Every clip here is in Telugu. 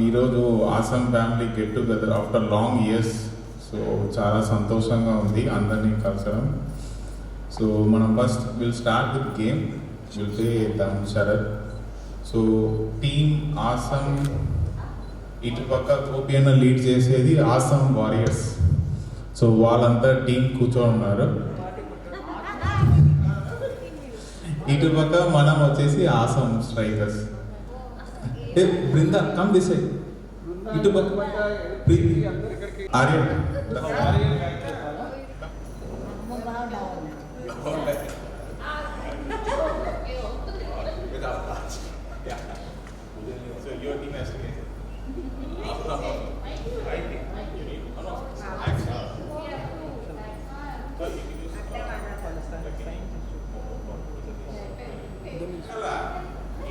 ఈరోజు awesome family get together after long years. So చాలా సంతోషంగా ఉంది అందరినీ కలిసడం. సో మనం first will start with game. Will play dumb charades. So team awesome ఇటుపక్క గోపియన్న లీడ్ చేసేది ఆసమ్ వారియర్స్. సో వాళ్ళంతా టీం కూర్చొని ఉన్నారు. ఇటుపక్క మనం వచ్చేసి awesome strikers. Brinda come this side. ఇటుపక్క Aryan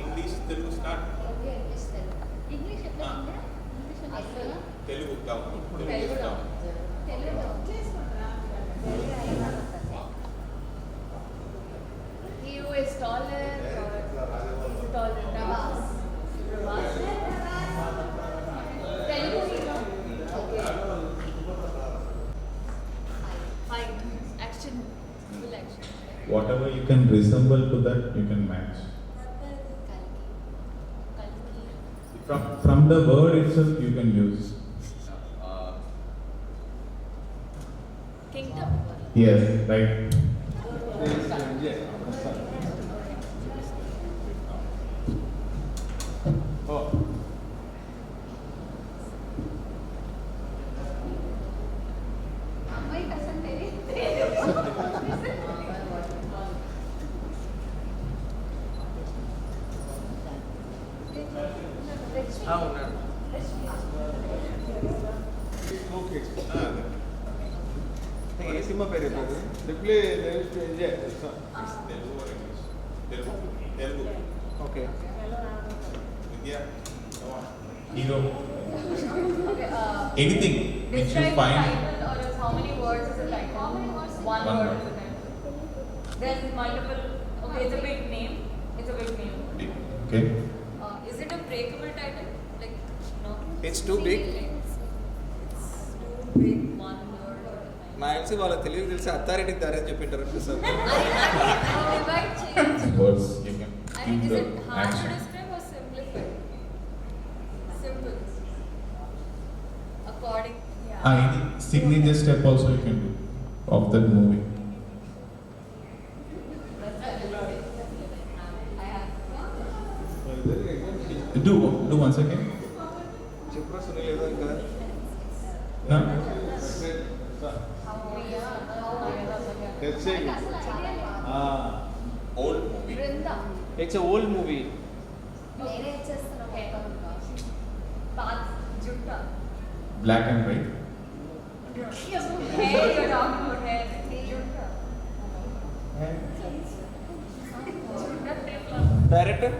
English Telugu start. English Telugu Hero is taller or is taller? Prabhas. Telugu hero. Okay. Fine. Action. Full action. whatever you can resemble to that you can match. From the word itself you can use. Kingdom. Yes, right. అమ్మాయి కసం ఏ సినిమా పేరు reply Telugu okay hero Okay, anything which you describe the find. title or else how many words is the title? How many words? One One word word. is the title. There's multiple. Okay, it's a big name. It's a big name. Okay, Is it a breakable title? Like no. It's too big. It's too big. One word. నాకు తెలిసి వాళ్ళ తెలుగు తెలిసి అత్తారింటికి దారని చెప్పింటారు sir. I might change. words you can I give think is the it hard to action. describe or simplified? Simple. According. Yeah. Any signature step also you can do of that movie. I have. Do once again. చెప్పరా సునీల్ ఏదో ఇంకా No? Old movie. Brinda. It's old movie. నేనే ఇచ్చేస్తున్నా పాత జుట్ట Black and white. hair you're talking about hair జుట్ట director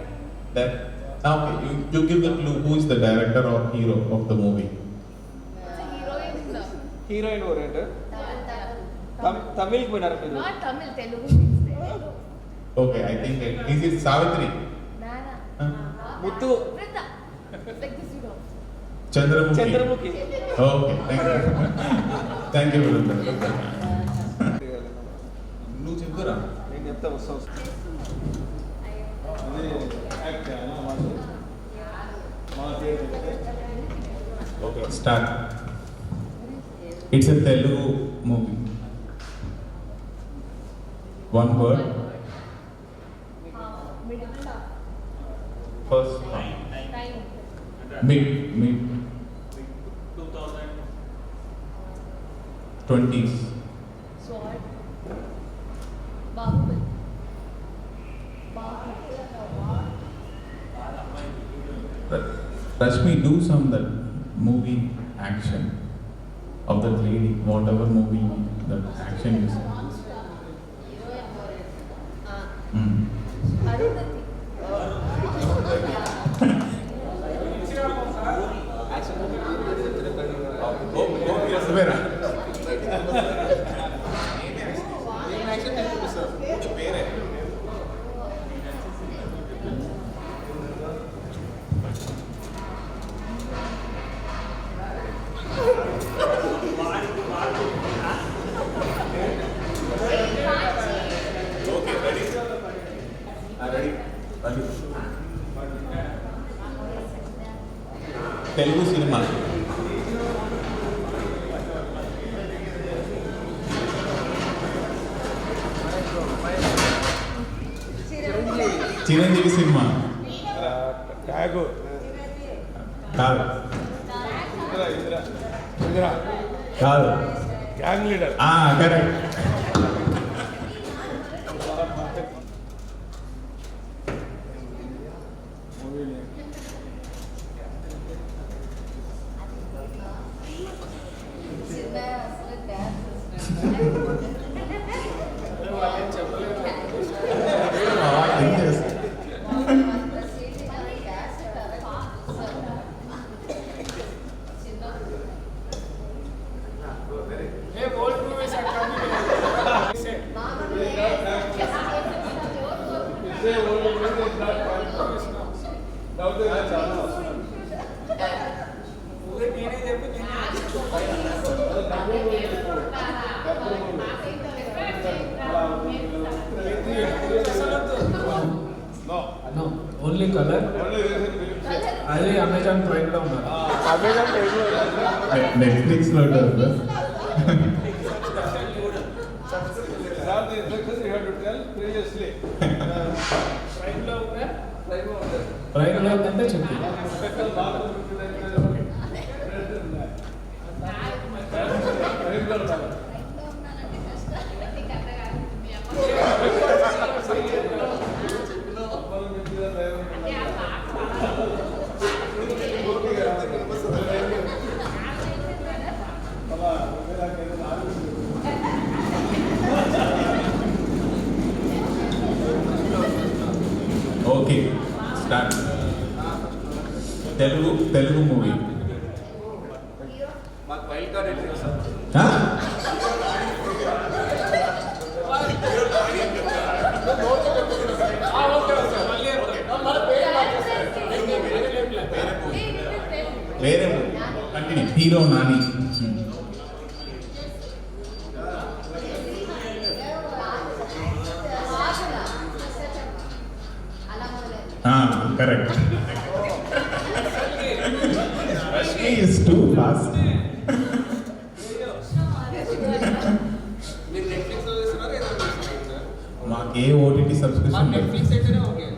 That okay. You give the clue. Who is the director or hero of the movie? Heroine oriented తమిళ్కి పోయినారు మీరు. Not Tamil Telugu Okay, I think this is Savitri. Huh? Muthu Brinda like this you know Chandramukhi. Chandramukhi. Okay, thank you. Thank you, Vrunda. నువ్వు చెప్తురా. నేను చెప్తా వస్తా Okay, start. It's a Telugu movie. One word. First. time Mid. 20s. sword bahubali Rashmi, do some that movie action of that lady, whatever movie that action is. Arundhati Vera. Telugu cinema. Chiranjeevi cinema. ట్యాగు కాదు ఇందిరా కాదు. Gang leader correct. No, only color. అది అమెజాన్ ప్రైమ్ లో ఉన్నారు. నెట్ఫ్లిక్స్ లో ఉంటుంది. ప్రైమ్ లో ఉందంటే చెప్పు. Okay start. తెలుగు మూవీ. మాకు వైల్డ్ కార్డ్ ఎంట్రీ సార్. వేరే continue. Hero Nani. Correct. Rashmi is too fast. మీరు నెట్ఫ్లిక్స్లో చూస్తున్నారా ఏదో చూస్తున్నారా సార్? మాకు ఏ ఓటీటీ సబ్స్క్రిప్షన్ లేదు. నెట్ఫ్లిక్స్ అయితేనే ఓకే.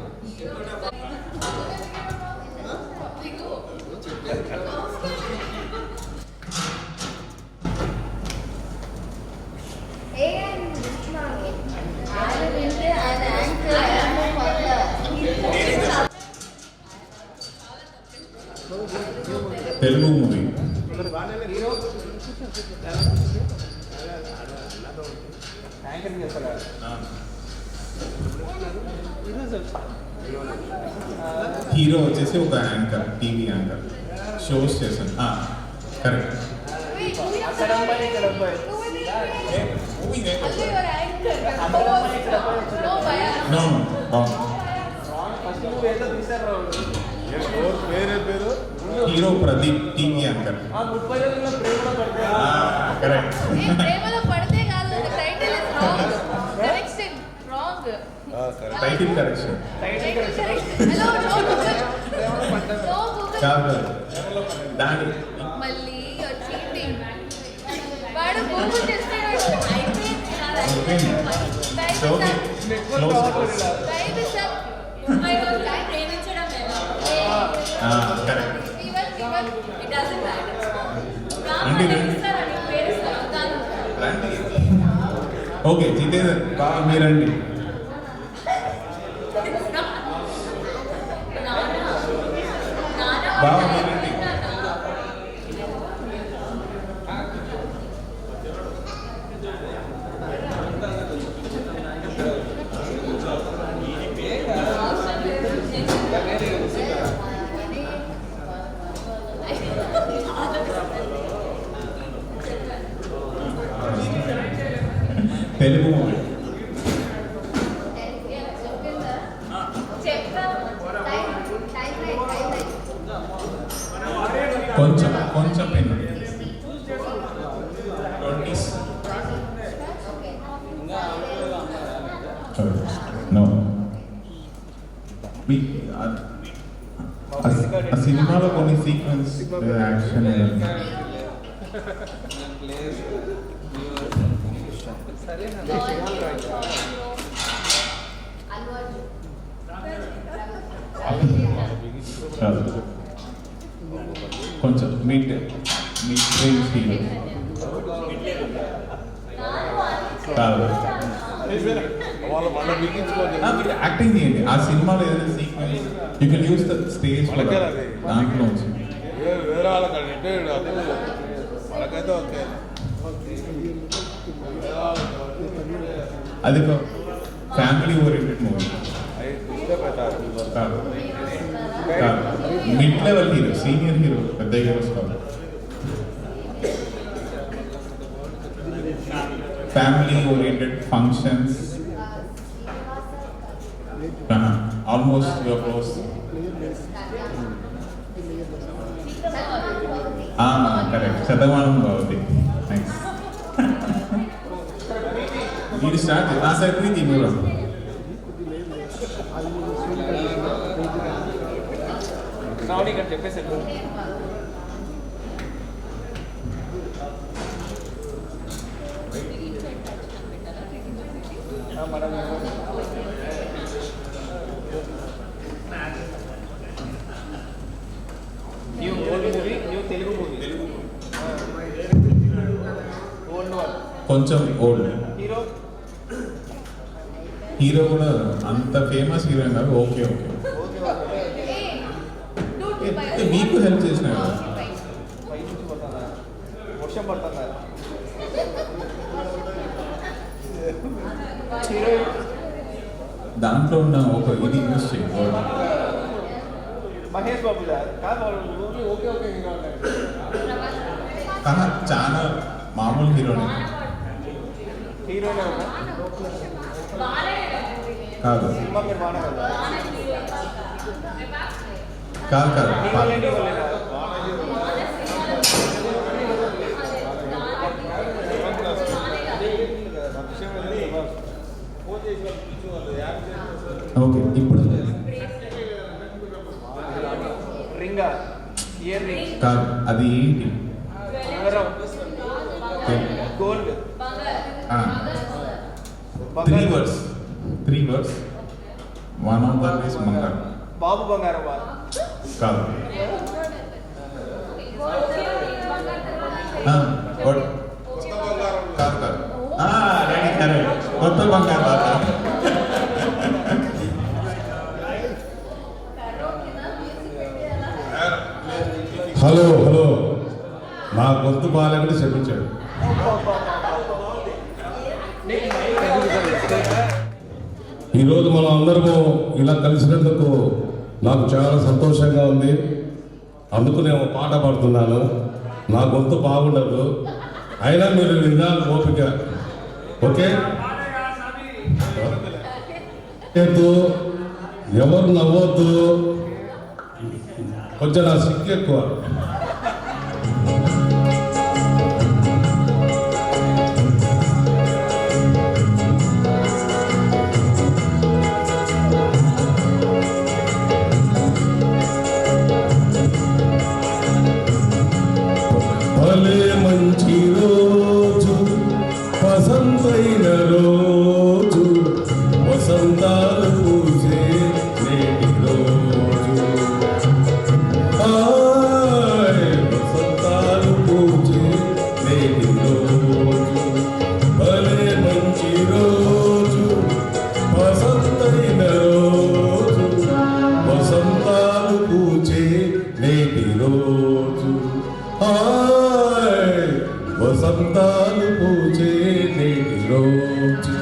తెలుగు మూవీ. హీరో వచ్చేసి ఒక యాంకర్, టీవీ యాంకర్, షోస్ చేశాను. Correct. Hero Pradeep, TV anchor. Correct. ప్రేమలో పడితే కాదు, title is wrong. Correction wrong. Title correction. Hello no Google. No Google. కాదు దాని మళ్ళీ చీటింగ్. వాడు గూగుల్ చేస్తాడు. Okay close. కరెక్ట్. అంటే రండి. ఓకే జితేందర్ బాగా మీరండి. బాగా మీరండి. తెలుగు మూవీ. కొంచెం కొంచెం పెన్ను. 20s. No. ఆ సినిమాలో కొన్ని సీక్వెన్స్ యాక్షన్ ప్లేయర్స్ సరేనా కాదు కొంచెం మిడ్ రేంజ్ హీరో కాదు వాళ్ళు మళ్ళీ బిగించుకోండి. మీరు యాక్టింగ్ చేయండి ఆ సినిమాలో ఏదైనా sequence you can use the stage వాళ్ళకే అది. దాంట్లో వచ్చింది వేరే వాళ్ళకంటే అదే వాళ్ళకైతే ఓకే. అది ఒక ఫ్యామిలీ ఓరియంటెడ్ మూవీ ఇష్టపెట్టారు. కాదు కాదు mid level hero senior hero పెద్ద హీరోస్ కాదు family oriented functions almost your close correct Shatamanam బాగుంది థ్యాంక్స్ మీరు స్టార్ట్ నా సైడ్ ప్రీతి మీరు శ్రావణి ఇక్కడ చెప్పేసాను మనం new old movie new Telugu movie old one కొంచెం ఓల్డ్ హీరో హీరో కూడా అంత ఫేమస్ హీరో కాదు ఓకే ఓకే మీకు హెల్ప్ చేసిన కదా పై నుంచి పడుతుందా వర్షం పడుతుందా హీరో దాంట్లో ఉన్న ఒక ఇది యూస్ చేయండి మహేష్ బాబు గారు కాదు వాళ్ళు మూవీ ఓకే ఓకే హీరో చాలా మామూలు హీరోనే హీరోనే ఉన్నా కాదు సినిమా మీరు బాగా కాదు కాదు హీరోలేండి వాళ్ళేనా ఓకే ఇప్పుడు రింగా ఇయర్ రింగ్ కాదు అది ఏంటి ఉంగరం gold three words one of that is మంగళ బాబు బంగారం వారు కాదు కాదు కాదు రెడీ కరెక్ట్ కొత్త బంగారు హలో హలో నా గొంతు బాగాలేకుండా చెప్పించాడు. ఈరోజు మనం అందరము ఇలా కలిసినందుకు నాకు చాలా సంతోషంగా ఉంది. అందుకు నేను పాట పాడుతున్నాను. నా గొంతు బాగుండదు, అయినా మీరు వినాలి ఓపిక. ఓకే, ఎవరు నవ్వద్దు, కొంచెం నా సిగ్గు ఎక్కువ. భలే మంచి రోజు, వసంతైన రోజు, వసంతాలు పూసే నేటి రోజు. వసంతాలు పూసే నేటి రోజు. భలే మంచి రోజు, వసంతైన రోజు, వసంతాలు పూసే నేటి రోజు. వసంతాలు పూచే నేటి రోజు.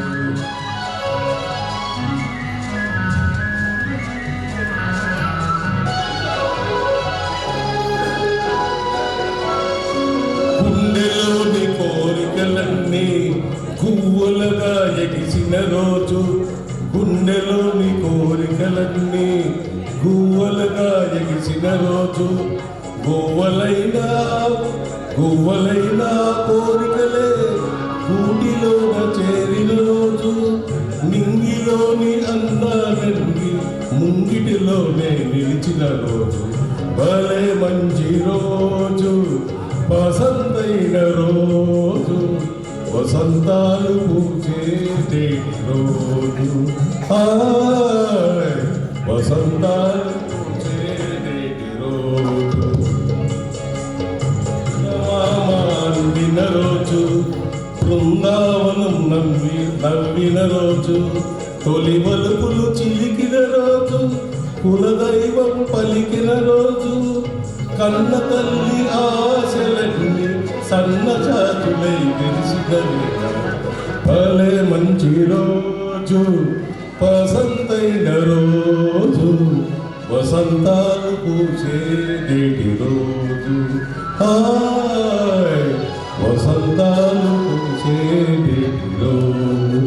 గుండెలోని కోరికలన్నీ గువ్వలుగా ఎగిసిన రోజు. గుండెలోని కోరికలన్నీ గువ్వలుగా ఎగిసిన రోజు. గువ్వలైనా కోరికలే గూటిలోన చేరిన రోజు. నింగిలోని అందాలన్నీ ముంగిటిలోనే నిలిచిన రోజు. భలే మంచి రోజు వసంతైన రోజు వసంతాలు పూచేటి రోజు హాయ్ వసంతాలు పూచేటి రోజు అందిన రోజు బృందావనం నవ్విన రోజు తొలి వలుపులు చిలికిన రోజు కులదైవం పలికిన రోజు కన్న తల్లి ఆశలన్నీ సన్న చాతులై తెలిసిన భలే మంచి రోజు వసంతైన రోజు వసంతాలు పూసేటి రోజు హాయ్ వసంతాలు పూసేటి రోజు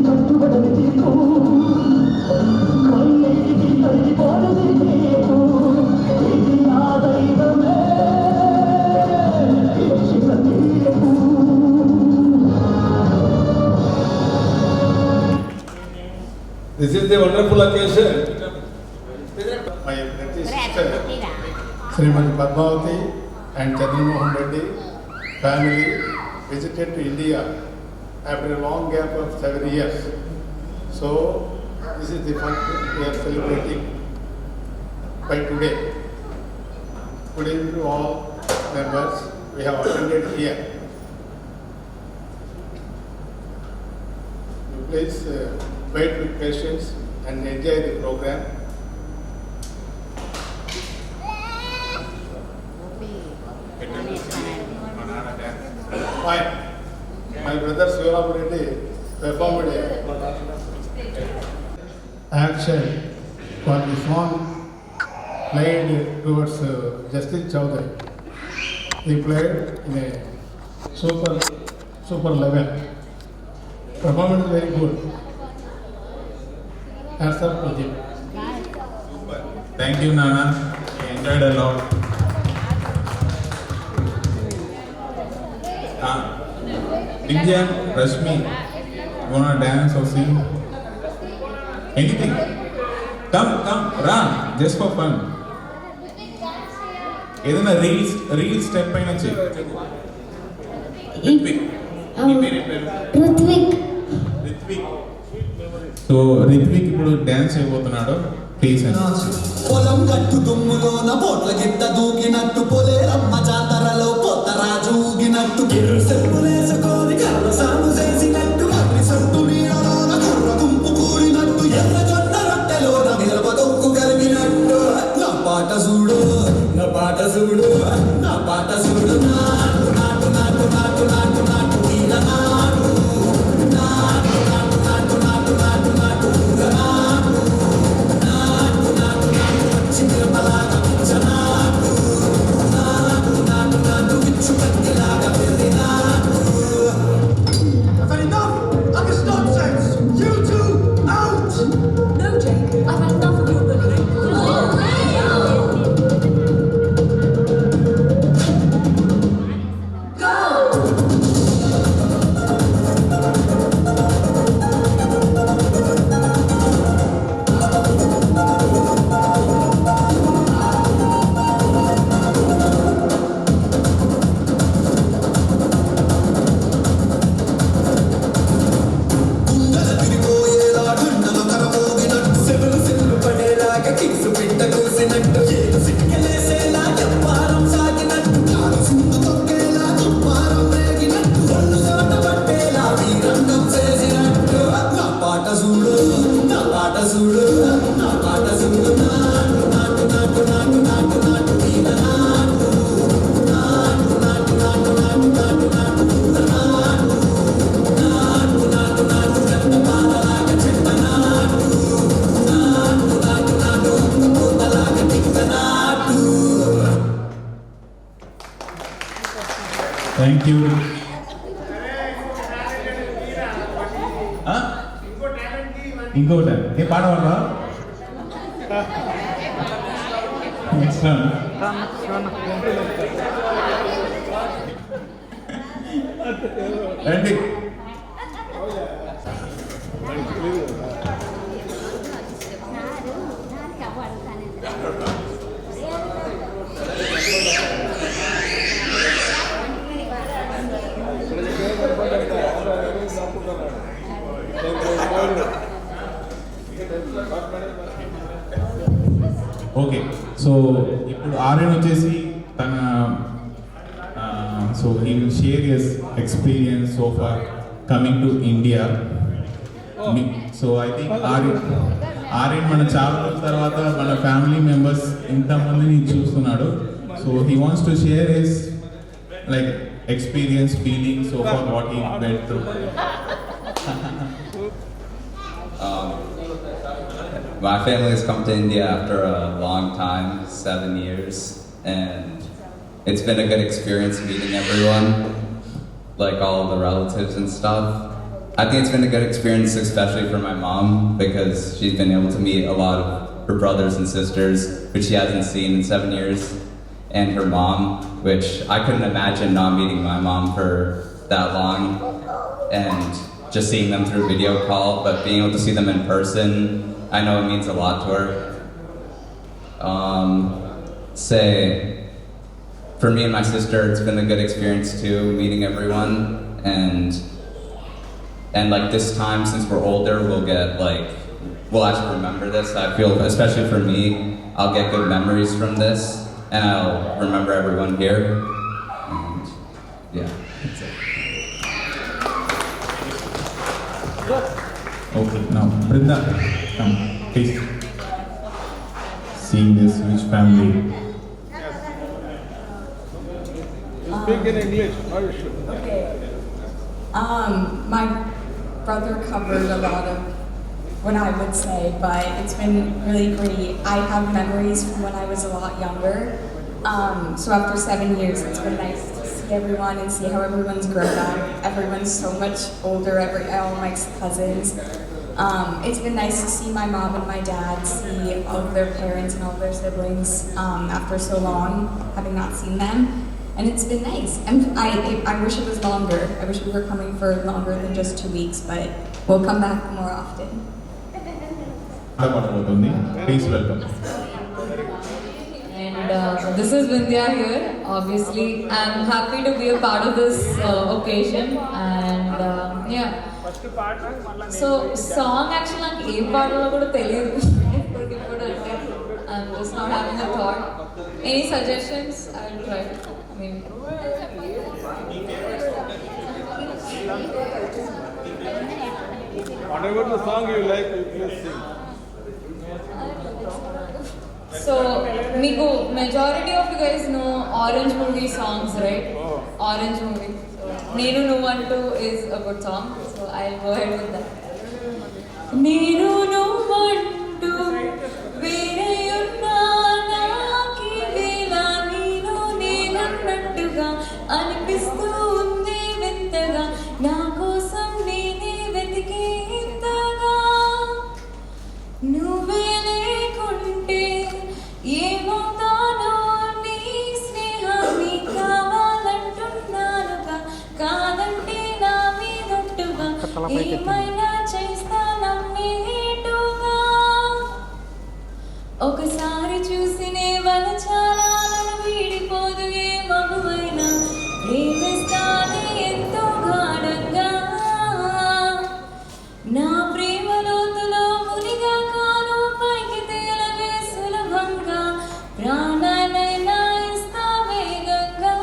కట్టుబడని తీర్పు This is the wonderful occasion. My pretty sister, Srimati Padmavati and Chandramohan Reddy family visited to India after a long gap of 7 years. So this is the function we are celebrating by today. Good evening to all members we have attended here. You please wait with patience and enjoy the program. Fine. My brother Sivarabu Reddy performed action for the song played towards Justice Chowdhury. He played in a super level. Performance very good. Hats off to him. Thank you, Nana. I enjoyed a lot. Vidya, Rashmi, you wanna dance or sing? Anything? Come, run, just for fun. ఏదైనా రీల్ స్టెప్ అయినా చేయి. రిత్విక్. నీ పేరు ఏం పేరు? రిత్విక్. సో రిత్విక్ ఇప్పుడు డాన్స్ చేయబోతున్నాడు. ప్లీజ్ పొలం గట్టు దుమ్ములోన బోట్ల గిట్ట దూకినట్టు పొలేరమ్మ జాతరలో పోతరాజు ఊగినట్టు చెప్పులేసుకొని కర్ర సాము చేసినట్టు అగ్ని సొట్టు నీడలోన కుర్ర గుంపు కూడినట్టు ఎర్ర జొన్న రొట్టెలోన మిరప దొక్కు కలిగినట్టు నా పాట చూడు నా పాట చూడు నా పాట చూడు నాటు నాటు నాటు నాటు నాటు నాటు తీర నాటు నాటు నాటు నాటు నాటు నాటు నాటు ఊర నాటు నాటు నాటు నాటు చిన్నలాగా పిచ్చనాటు నాటు నాటు నాటు పిచ్చు కత్తిలాగా పెరిగి నాటు. I've had enough of this nonsense. You two out. No, Jake, I've had enough of your bullying. గుండెల తిరిగిపోయేలా గుండెలు కరమోగినట్టు సెవెలు సెల్లు పడేలాగా కిక్సు పిట్ట కూసినట్టు ఏడు సిటికెలేసేలా ఎప్పారం సాగినట్టు కాలు సింధు తొక్కేలా దుప్పారం రేగినట్టు ఒళ్ళు చోట పట్టేలా వీరంగం చేసినట్టు నా పాట చూడు నా పాట చూడు నా పాట చూడు నాటు నాటు నాటు నాటు నాటు నాటు వీర నాటు నాటు నాటు నాటు నాటు నాటు నాటు ఊర నాటు నాటు నాటు నాటు గంట పాలలాగా చెట్ట నాటు నాటు నాటు నాటు పూతలాగా తిక్క నాటు. Thank you. ఇంకోటి ఏ పాట పాడరా? నెక్స్ట్ రండి. ఓకే, సో ఇప్పుడు ఆర్యన్ వచ్చేసి తన so he will share his experience so far coming to India. So I think Aryan మన చాలా రోజుల తర్వాత మన ఫ్యామిలీ మెంబర్స్ ఇంతమందిని చూస్తున్నాడు. So he wants to share his like experience feeling so far what he went through. My family has come to India after a long time, 7 years, and it's been a good experience meeting everyone, like all the relatives and stuff. I think it's been a good experience, especially for my mom, because she's been able to meet a lot of her brothers and sisters, which she hasn't seen in 7 years, and her mom, which I couldn't imagine not meeting my mom for that long. And just seeing them through video call, but being able to see them in person, I know it means a lot to her. Say, for me and my sister, it's been a good experience too, meeting everyone, and like this time, since we're older, we'll actually remember this. I feel, especially for me, I'll get good memories from this, and I'll remember everyone here. And yeah, that's it. Okay, now Brinda, come, please. Seeing this rich family. You speak in English, no issue. Okay. My brother covered a lot of what I would say, but it's been really great. I have memories from when I was a lot younger. So after 7 years, it's been nice to see everyone and see how everyone's grown up. Everyone's so much older, all my cousins. It's been nice to see my mom and my dad, see all of their parents and all of their siblings after so long, having not seen them. And it's been nice. And I wish it was longer. I wish we were coming for longer than just 2 weeks, but we'll come back more often. Please welcome. And this is Vindhya here. Obviously, I'm happy to be a part of this occasion. And yeah. So, song actually నాకు ఏ పాటలో కూడా తెలియదు. ఇప్పుడు అంటే I'm just not having a thought. Any suggestions? I'll try. Maybe. Whatever the song you like, you please sing. So, Miku, majority of you guys know Orange movie songs, right? Oh. Orange movie. Nenu Nuvantu is a good song, so I'll go ahead with that. Nenu Nuvantu Vereyunna Naki Vela Nenu Nenannattuga Anipistu Undi Vinthaga Na Kosam Nene Vetike Intaga Nuve Lekunte ఏమవుతానో నీ స్నేహాన్ని కావాలంటున్నానుగా కాదంటే నా మీదొట్టుగా ఏమైనా చేస్తానమ్మేటుగా ఒకసారి చూసినే వలచాలను వీడిపోదు ఏ మగువైనా ప్రేమిస్తానే ఎంతో గాఢంగా నా ప్రేమ లోతులో మునిగా కాను పైకి తేలవే సులభంగా ప్రాణాలైనా ఇస్తా వేగంగా.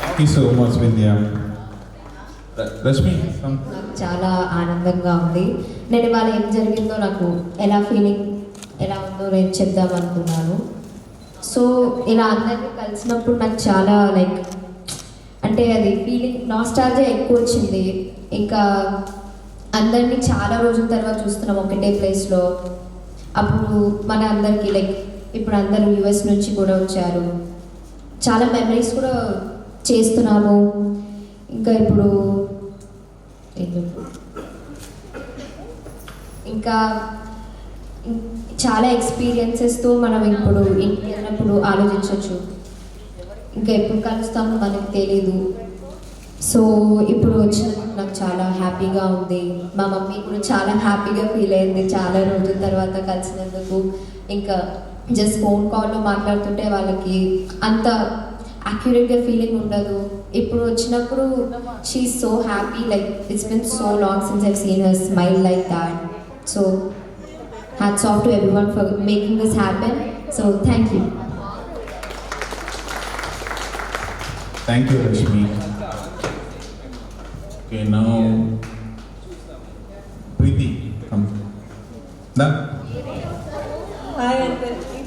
Thank you so much, Vindhya. Rashmi, come. నాకు చాలా ఆనందంగా ఉంది. నేను ఇవాళ ఏం జరిగిందో నాకు ఎలా ఉందో నేను చెప్దాం అనుకున్నాను. సో ఇలా అందరినీ కలిసినప్పుడు నాకు చాలా అంటే అది ఫీలింగ్ నాస్టాల్జియా ఎక్కువ వచ్చింది. ఇంకా అందరినీ చాలా రోజుల తర్వాత చూస్తున్నాం ఒకటే ప్లేస్లో. అప్పుడు మన అందరికీ ఇప్పుడు అందరూ యుఎస్ నుంచి కూడా వచ్చారు. చాలా మెమరీస్ కూడా చేస్తున్నాము. ఇంకా ఇప్పుడు ఇంకా చాలా ఎక్స్పీరియన్సెస్తో మనం ఇప్పుడు ఇంటికి వెళ్ళినప్పుడు ఆలోచించవచ్చు. ఇంకా ఎప్పుడు కలుస్తామో మనకు తెలీదు. సో ఇప్పుడు వచ్చినందుకు నాకు చాలా హ్యాపీగా ఉంది. మా మమ్మీ కూడా చాలా హ్యాపీగా ఫీల్ అయింది చాలా రోజుల తర్వాత కలిసినందుకు. ఇంకా జస్ట్ ఫోన్ కాల్లో మాట్లాడుతుంటే వాళ్ళకి అంత యాక్యురేట్గా ఫీలింగ్ ఉండదు. ఇప్పుడు వచ్చినప్పుడు she is so happy. It's been so long since I've seen her smile like that. So hats off to everyone for making this happen. So thank you. Thank you, Rashmi. Okay, now Preeti, come. Done? Hi అందరికీ.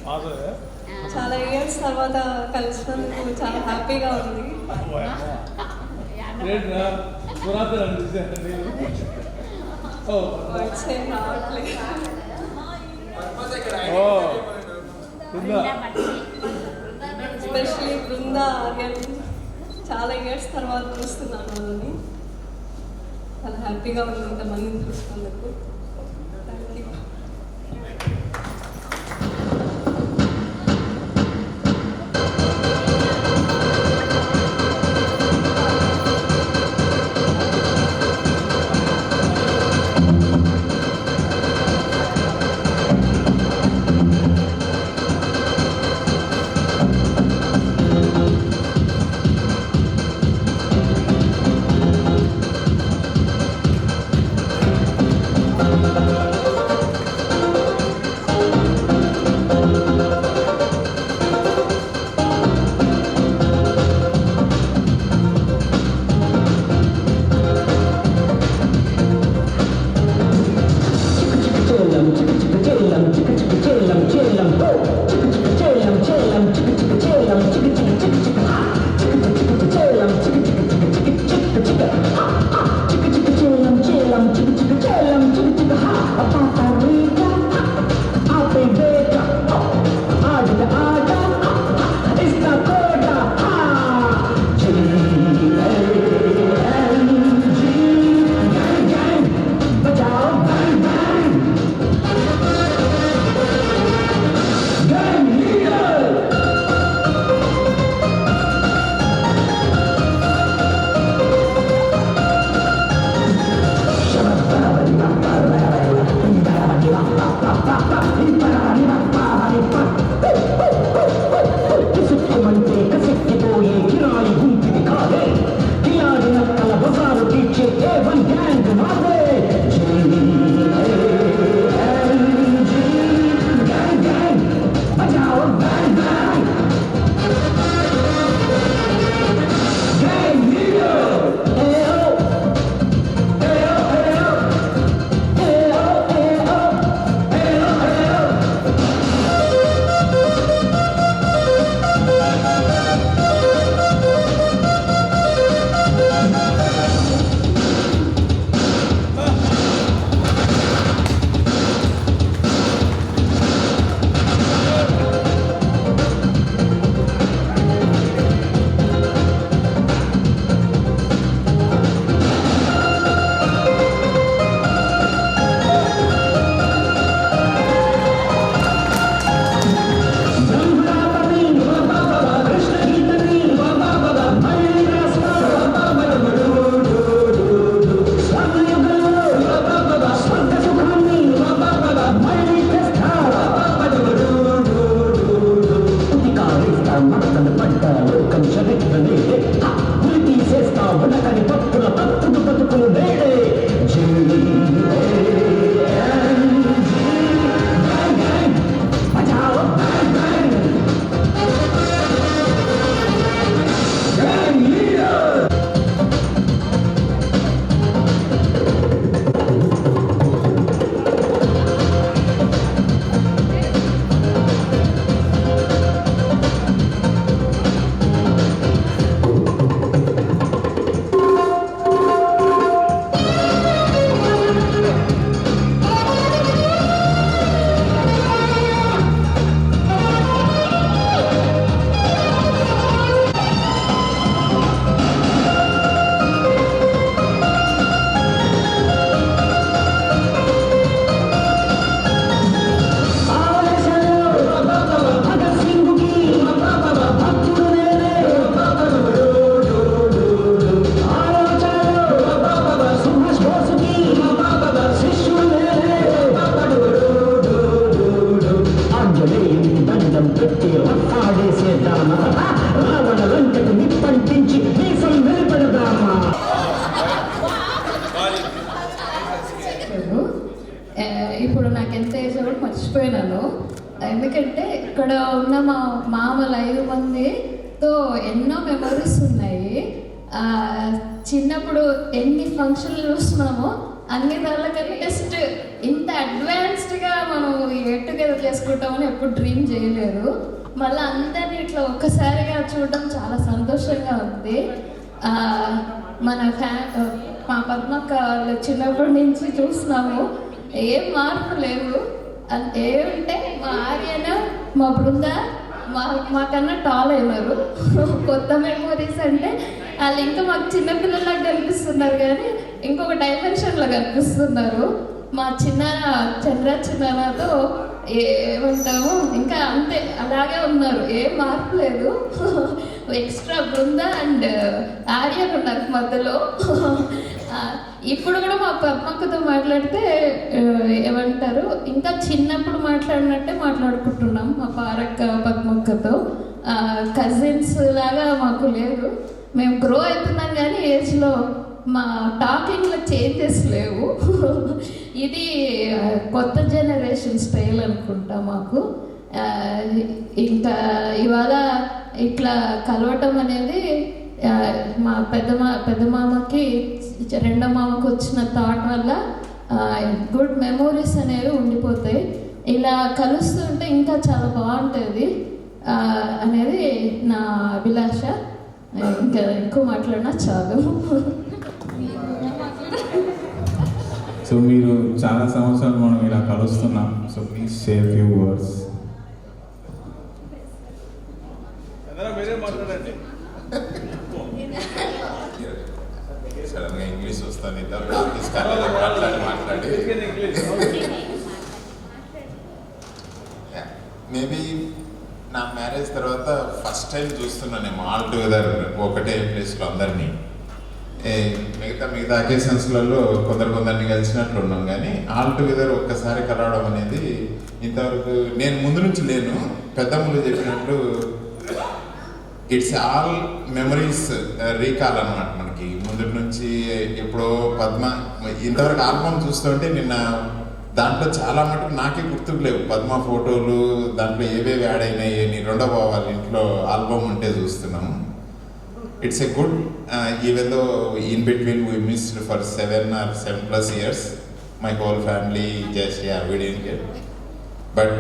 చాలా ఇయర్స్ తర్వాత కలిసినందుకు చాలా హ్యాపీగా ఉంది. వర్డ్స్ ఏం రావట్లేదు. ఎస్పెషలీ బృందా ఆర్యన్ చాలా ఇయర్స్ తర్వాత చూస్తున్నాను వాళ్ళని. చాలా హ్యాపీగా ఉంది ఇంతమందిని చూసినందుకు. Thank you. ఎందుకంటే ఇక్కడ ఉన్న మా మామలు 5 మందితో ఎన్నో మెమరీస్ ఉన్నాయి. చిన్నప్పుడు ఎన్ని ఫంక్షన్లు చూస్తున్నామో అన్ని దానికన్నా జస్ట్ ఇంత అడ్వాన్స్డ్గా మనం గెట్ టుగెదర్ చేసుకుంటామని ఎప్పుడు డ్రీమ్ చేయలేదు. మళ్ళీ అందరినీ ఇట్లా ఒక్కసారిగా చూడడం చాలా సంతోషంగా ఉంది. మా పద్మక్క వాళ్ళు చిన్నప్పటి నుంచి చూస్తున్నాము, ఏం మార్పు లేవు. ఏమంటే మా ఆర్యన మా బృంద మాకన్నా టాల్ అయినారు. కొత్త మెమోరీస్ అంటే వాళ్ళు ఇంకా మాకు చిన్నపిల్లలాగా కనిపిస్తున్నారు, కానీ ఇంకొక డైమెన్షన్లో కనిపిస్తున్నారు. మా చిన్నాతో ఏమంటాము ఇంకా అంతే అలాగే ఉన్నారు, ఏం మార్పు లేదు. ఎక్స్ట్రా బృంద అండ్ ఆర్యన్ ఉన్నారు మధ్యలో. ఇప్పుడు కూడా మా పద్మక్కతో మాట్లాడితే ఏమంటారు, ఇంకా చిన్నప్పుడు మాట్లాడినట్టే మాట్లాడుకుంటున్నాం మా పారక్క పద్మక్కతో. కజిన్స్ లాగా మాకు లేదు, మేము గ్రో అవుతున్నాం కానీ ఏజ్లో మా టాకింగ్లో చేంజెస్ లేవు. ఇది కొత్త జనరేషన్ స్టైల్ అనుకుంటా మాకు. ఇంకా ఇవాళ ఇట్లా కలవటం అనేది మా పెద్ద మామకి రెండో మామకి వచ్చిన థాట్ వల్ల గుడ్ మెమోరీస్ అనేవి ఉండిపోతాయి. ఇలా కలుస్తుంటే ఇంకా చాలా బాగుంటుంది అనేది నా అభిలాష. ఇంకా ఎక్కువ మాట్లాడినా చాలు. సో మీరు చాలా సంవత్సరాలు మనం ఇలా కలుస్తున్నాం. So please share few words. మీరే మాట్లాడండి. సడన్గా ఇంగ్లీష్ వస్తుంది, మాట్లాడి మేబీ నా మ్యారేజ్ తర్వాత ఫస్ట్ టైం చూస్తున్నానేమో ఆల్ టుగెదర్ ఒకటే ప్లేస్లో అందరినీ. మిగతా అకేషన్స్లలో కొందరిని కలిసినట్లు ఉన్నాం, కానీ ఆల్ టుగెదర్ ఒక్కసారి కలవడం అనేది ఇంతవరకు నేను ముందు నుంచి లేను. పెద్దమ్మలు చెప్పినట్టు ఇట్స్ ఆల్ మెమరీస్ రీకాల్ అనమాట. మనకి ముందు నుంచి ఎప్పుడో పద్మ ఇంతవరకు ఆల్బమ్ చూస్తుంటే నిన్న దాంట్లో చాలా మటుకు నాకే గుర్తుకు లేవు పద్మ ఫోటోలు, దాంట్లో ఏవేవి యాడ్ అయినాయి అని రెండో వాళ్ళ ఇంట్లో ఆల్బమ్ ఉంటే చూస్తున్నాము. It's a good even though in between we missed for 7+ years my whole family just we didn't get, but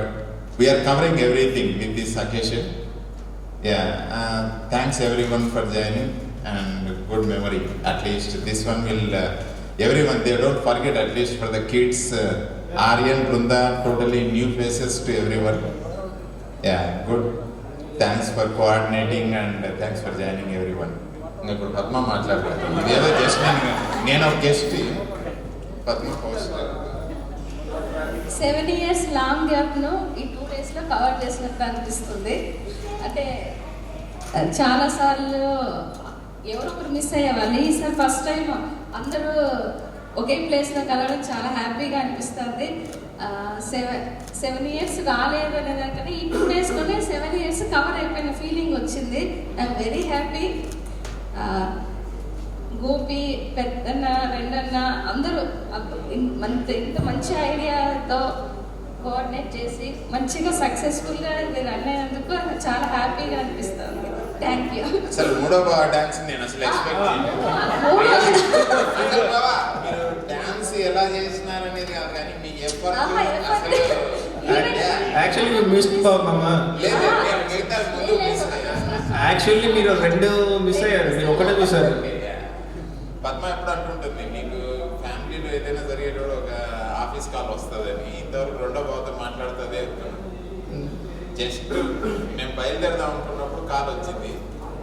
we are covering everything with this occasion. Thanks everyone for joining and good memory. At least this one will everyone, they don't forget, at least for the kids. Aryan, Brunda, totally new faces to everyone. Good. Thanks for coordinating and thanks for joining everyone. ఇప్పుడు పద్మ మాట్లాడతాను. ఇదేదో జస్ట్ నేను ఒక guest, Padma host. 7 years long గ్యాప్ను ఈ 2 daysలో కవర్ చేసినట్టు అనిపిస్తుంది. అంటే చాలాసార్లు ఎవరో ఒకరు మిస్ అయ్యేవాళ్ళు. ఈసారి ఫస్ట్ టైం అందరూ ఒకే ప్లేస్లో కలవడం చాలా హ్యాపీగా అనిపిస్తుంది. 7 years రాలేదు అనే దానికంటే ఈ 2 daysలోనే 7 years కవర్ అయిపోయిన ఫీలింగ్ వచ్చింది. I'm very happy. గోపి, పెద్దన్న, రెండన్న అందరూ ఇంత మంచి ఐడియాతో కోఆర్డినేట్ చేసి మంచిగా సక్సెస్ఫుల్గా ఇది రన్ అయినందుకు చాలా హ్యాపీగా అనిపిస్తుంది. Thank you. అసలు మూడో డాన్స్ నేను అసలు ఎక్స్పెక్ట్ మీరు డాన్స్ ఎలా చేసినారనేది కాదు, కానీ మీ ఎఫర్ట్ యాక్చువల్లీ మిస్డ్ బాబమ్మా. లేదు, నేను మిగతా ముందు మిస్ అయ్యా. యాక్చువల్లీ మీరు 2 మిస్ అయ్యారు, మీరు ఒకటే మిస్ అయ్యారు. పద్మ ఎప్పుడు అంటుంటుంది, నీకు ఫ్యామిలీలో ఏదైనా జరిగేటప్పుడు ఒక ఆఫీస్ కాల్ వస్తుందని, ఇంతవరకు రెండో బాబుతో మాట్లాడుతుంది. జస్ట్ మేము బయలుదేరదాం అనుకున్నప్పుడు కాల్ వచ్చింది,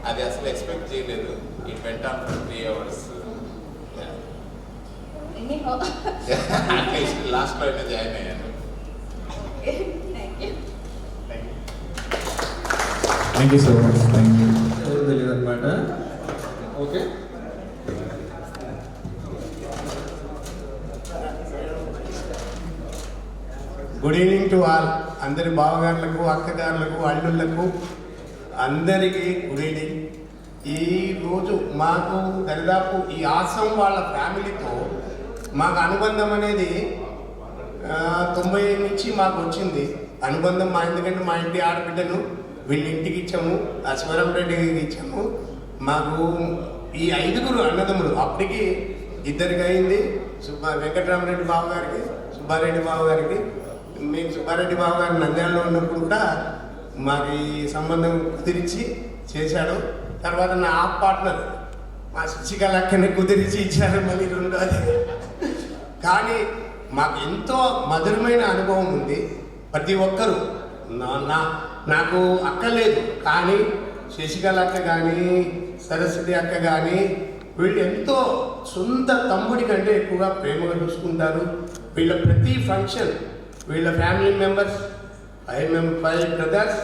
అది అసలు ఎక్స్పెక్ట్ చేయలేదు. It went on for 3 hours. At least లాస్ట్లో అయినా జాయిన్ అయ్యాను. Thank you so much. Thank you. తెలియదు అనమాట. Okay, good evening to all. అందరి బావగారులకు, అక్కగారులకు, అల్లుళ్లకు అందరికీ గుడ్ ఈవినింగ్. ఈరోజు మాకు దరిదాపు ఈ ఆశ్రమం వాళ్ళ ఫ్యామిలీతో మాకు అనుబంధం అనేది 90 నుంచి మాకు వచ్చింది. అనుబంధం ఎందుకంటే మా ఇంటి ఆడబిడ్డను వీళ్ళ ఇంటికి ఇచ్చాము, అశ్వరం రెడ్డికి ఇచ్చాము. మాకు ఈ 5గురు అన్నదమ్ములు అప్పటికి 2కి అయింది. వెంకటరామరెడ్డి బాబు గారికి, సుబ్బారెడ్డి బాబు గారికి. మేము సుబ్బారెడ్డి బాబు గారు నంద్యాలలో ఉన్నప్పుడు కూడా మాకు ఈ సంబంధం కుదిరించి చేశాడు. తర్వాత నా ఆప్ పార్ట్నర్ మా శశికళ అక్కని కుదిరించి ఇచ్చారు మళ్ళీ 2ది. కానీ మాకు ఎంతో మధురమైన అనుభవం ఉంది. ప్రతి ఒక్కరూ నాకు అక్క లేదు, కానీ శశికళ అక్క కానీ సరస్వతి అక్క కానీ వీళ్ళు ఎంతో సొంత తమ్ముడి కంటే ఎక్కువగా ప్రేమగా చూసుకుంటారు. వీళ్ళ ప్రతి ఫంక్షన్ వీళ్ళ family members 5 brothers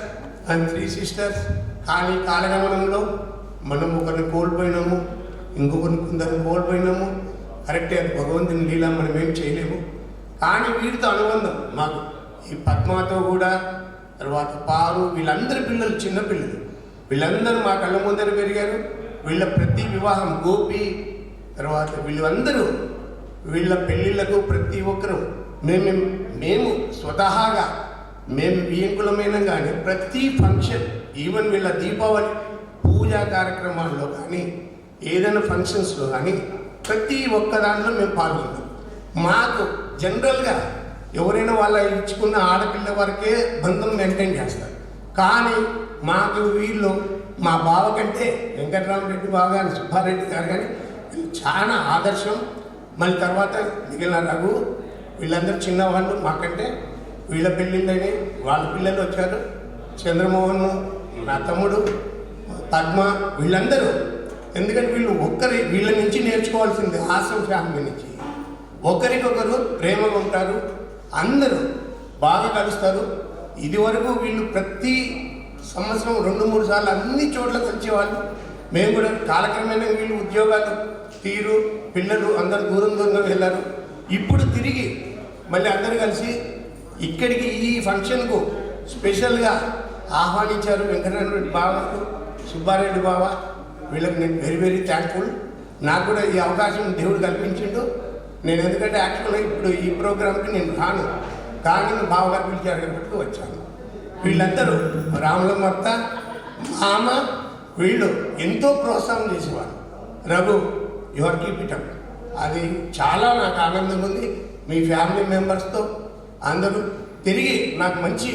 and 3 sisters. కానీ కాలగమనంలో మనం ఒకరిని కోల్పోయినాము, కొందరిని కోల్పోయినాము. కరెక్టే, అది భగవంతుని లీలా, మనం ఏం చేయలేము. కానీ వీరితో అనుబంధం మాకు ఈ పద్మాతో కూడా, తర్వాత పారు, వీళ్ళందరి పిల్లలు చిన్నపిల్లలు, వీళ్ళందరూ మా కళ్ళ ముందర పెరిగారు. వీళ్ళ ప్రతి వివాహం గోపి, తర్వాత వీళ్ళందరూ వీళ్ళ పెళ్ళిళ్ళకు ప్రతి ఒక్కరూ మేము స్వతహాగా మేము బియ్యంకులమైన కానీ ప్రతి ఫంక్షన్, ఈవెన్ వీళ్ళ దీపావళి పూజా కార్యక్రమాల్లో కానీ ఏదైనా ఫంక్షన్స్లో కానీ ప్రతి ఒక్క దాంట్లో మేము పాల్గొన్నాం. మాకు జనరల్గా ఎవరైనా వాళ్ళ ఇచ్చుకున్న ఆడపిల్ల వరకే బంధం మెయింటైన్ చేస్తారు. కానీ మాకు వీళ్ళు మా బావ కంటే వెంకటరామరెడ్డి బావ గారు, సుబ్బారెడ్డి గారు కానీ వీళ్ళు చాలా ఆదర్శం. మళ్ళీ తర్వాత మిగిలిన రఘు వీళ్ళందరూ చిన్నవాళ్ళు మాకంటే. వీళ్ళ పెళ్ళిళ్ళని వాళ్ళ పిల్లలు వచ్చారు. చంద్రమోహన్, నా తమ్ముడు, పద్మ, వీళ్ళందరూ. ఎందుకంటే వీళ్ళ నుంచి నేర్చుకోవాల్సింది ఆసం ఫ్యామిలీ నుంచి. ఒకరికొకరు ప్రేమగా ఉంటారు, అందరూ బాగా కలుస్తారు. ఇదివరకు వీళ్ళు ప్రతి సంవత్సరం 2-3 సార్లు అన్ని చోట్ల కలిసేవాళ్ళు. మేము కూడా కాలక్రమేణా వీళ్ళు ఉద్యోగాలు తీరు, పిల్లలు అందరూ దూరంగా వెళ్ళారు. ఇప్పుడు తిరిగి మళ్ళీ అందరూ కలిసి ఇక్కడికి ఈ ఫంక్షన్కు స్పెషల్గా ఆహ్వానించారు. వెంకటరామరెడ్డి బావ, సుబ్బారెడ్డి బావ, వీళ్ళకి నేను వెరీ వెరీ థ్యాంక్ఫుల్. నాకు కూడా ఈ అవకాశం దేవుడు కల్పించిండు. నేను ఎందుకంటే యాక్చువల్గా ఇప్పుడు ఈ ప్రోగ్రామ్కి నేను రాను, కానీ బావగారు పిలిచారు కాబట్టి వచ్చాను. వీళ్ళందరూ రాములమత్త, మామ, వీళ్ళు ఎంతో ప్రోత్సాహం చేసేవారు. Raghu, your keep it up. అది చాలా నాకు ఆనందంగా ఉంది. మీ ఫ్యామిలీ మెంబర్స్తో అందరూ తిరిగి నాకు మంచి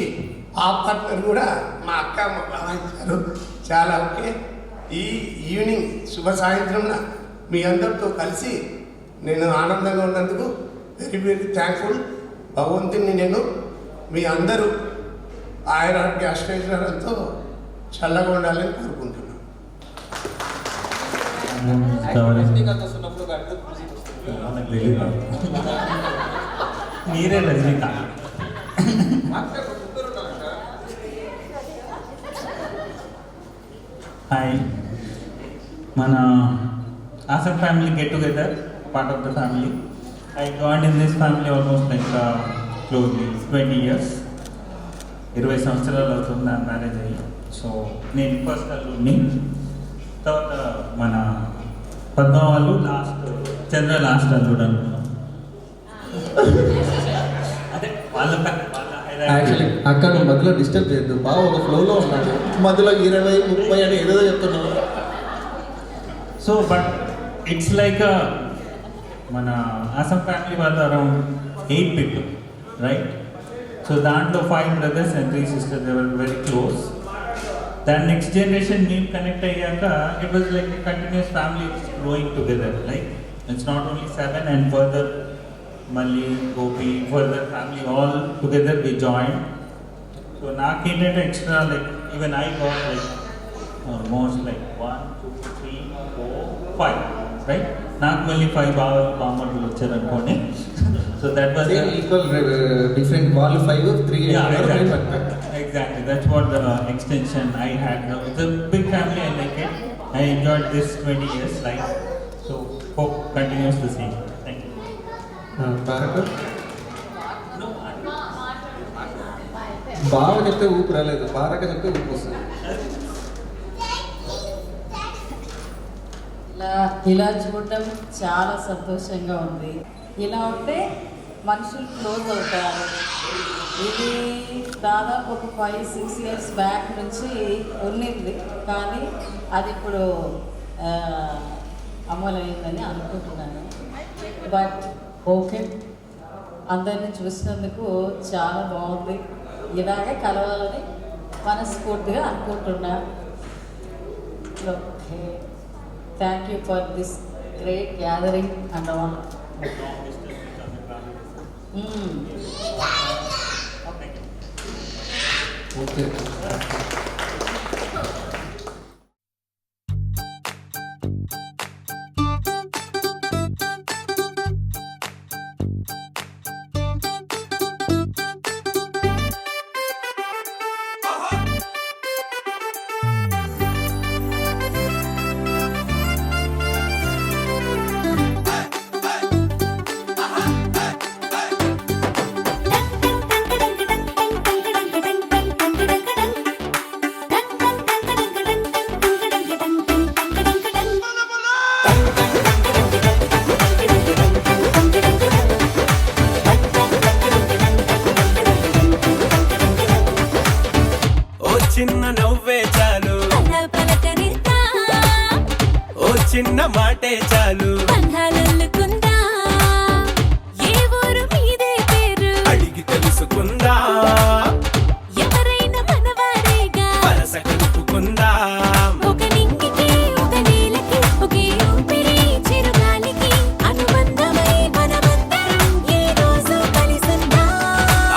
ఆ పార్ట్నర్ కూడా మా అక్క, మా బావ ఇచ్చారు. చాలా ఓకే. ఈ ఈవినింగ్ శుభ సాయంత్రం మీ అందరితో కలిసి నేను ఆనందంగా ఉన్నందుకు వెరీ వెరీ థ్యాంక్ఫుల్. భగవంతుని నేను మీ అందరూ ఆయురారోగ్య అష్టైశ్వర్యాలతో చల్లగా ఉండాలని కోరుకుంటున్నాను. మీరే రజనీకాంత్. హాయ్, మన awesome family get together, part of the family. I joined in this family almost like closely 20 years. 20 సంవత్సరాలు అవుతుంది నా మ్యారేజ్ అయ్యి. సో నేను ఫస్ట్ అల్లుడిని, తర్వాత మన పద్మ వాళ్ళు చంద్ర లాస్ట్ అల్లుడు అనుకున్నాం. అదే వాళ్ళ యాక్చువల్లీ అక్క నువ్వు మధ్యలో డిస్టర్బ్ చేయొద్దు, బాగా ఒక ఫ్లోలో ఉన్నాడు, మధ్యలో 20-30 అని ఏదో చెప్తున్నావు. సో బట్ ఇట్స్ లైక్ మన ఆసం ఫ్యామిలీ వాళ్ళు అరౌండ్ 8 people, రైట్? సో దాంట్లో 5 brothers and 3 sisters, they were very close. Then next generation మేము కనెక్ట్ అయ్యాక it was like a continuous family growing together, like it's not only 7 and further మళ్ళీ Gopi, further family all together we joined. So నాకేంటంటే extra like even I got like almost like 1, 2, 3, 4, 5, right? నాకు మళ్ళీ 5 బామ్మర్లు వచ్చారు అనుకోండి. So that was equal different, వాళ్ళు 5, 3, exactly. That's what the extension I had. It's a big family. I like it. I enjoyed this 20 years life. So hope continues the same. Thank you. బాగా చెప్తే ఊపు రాలేదు, బాగా చెప్తే ఊపు వస్తుంది. ఇలా చూడటం చాలా సంతోషంగా ఉంది. ఇలా ఉంటే మనుషులు క్లోజ్ అవుతారు. ఇది దాదాపు ఒక 5-6 years బ్యాక్ నుంచి ఉన్నింది, కానీ అది ఇప్పుడు అమలైందని అనుకుంటున్నాను. బట్ ఓకే, అందరినీ చూసినందుకు చాలా బాగుంది. ఇలాగే కలవాలని మనస్ఫూర్తిగా అనుకుంటున్నా. Okay, thank you for this great gathering and all. Okay. చిన్న నవ్వే చాలు, ఓ చిన్న మాటే చాలు, అడిగి తెలుసుకుందా, ఎవరైనా మనవారేగా, వరస కలుపుకుందా, ఒక నింగికి ఒక నేలకి ఒకే ఊపిరి చిరుగాలికి అనుబంధమై మనమందరం ఈ రోజు కలిసుందా.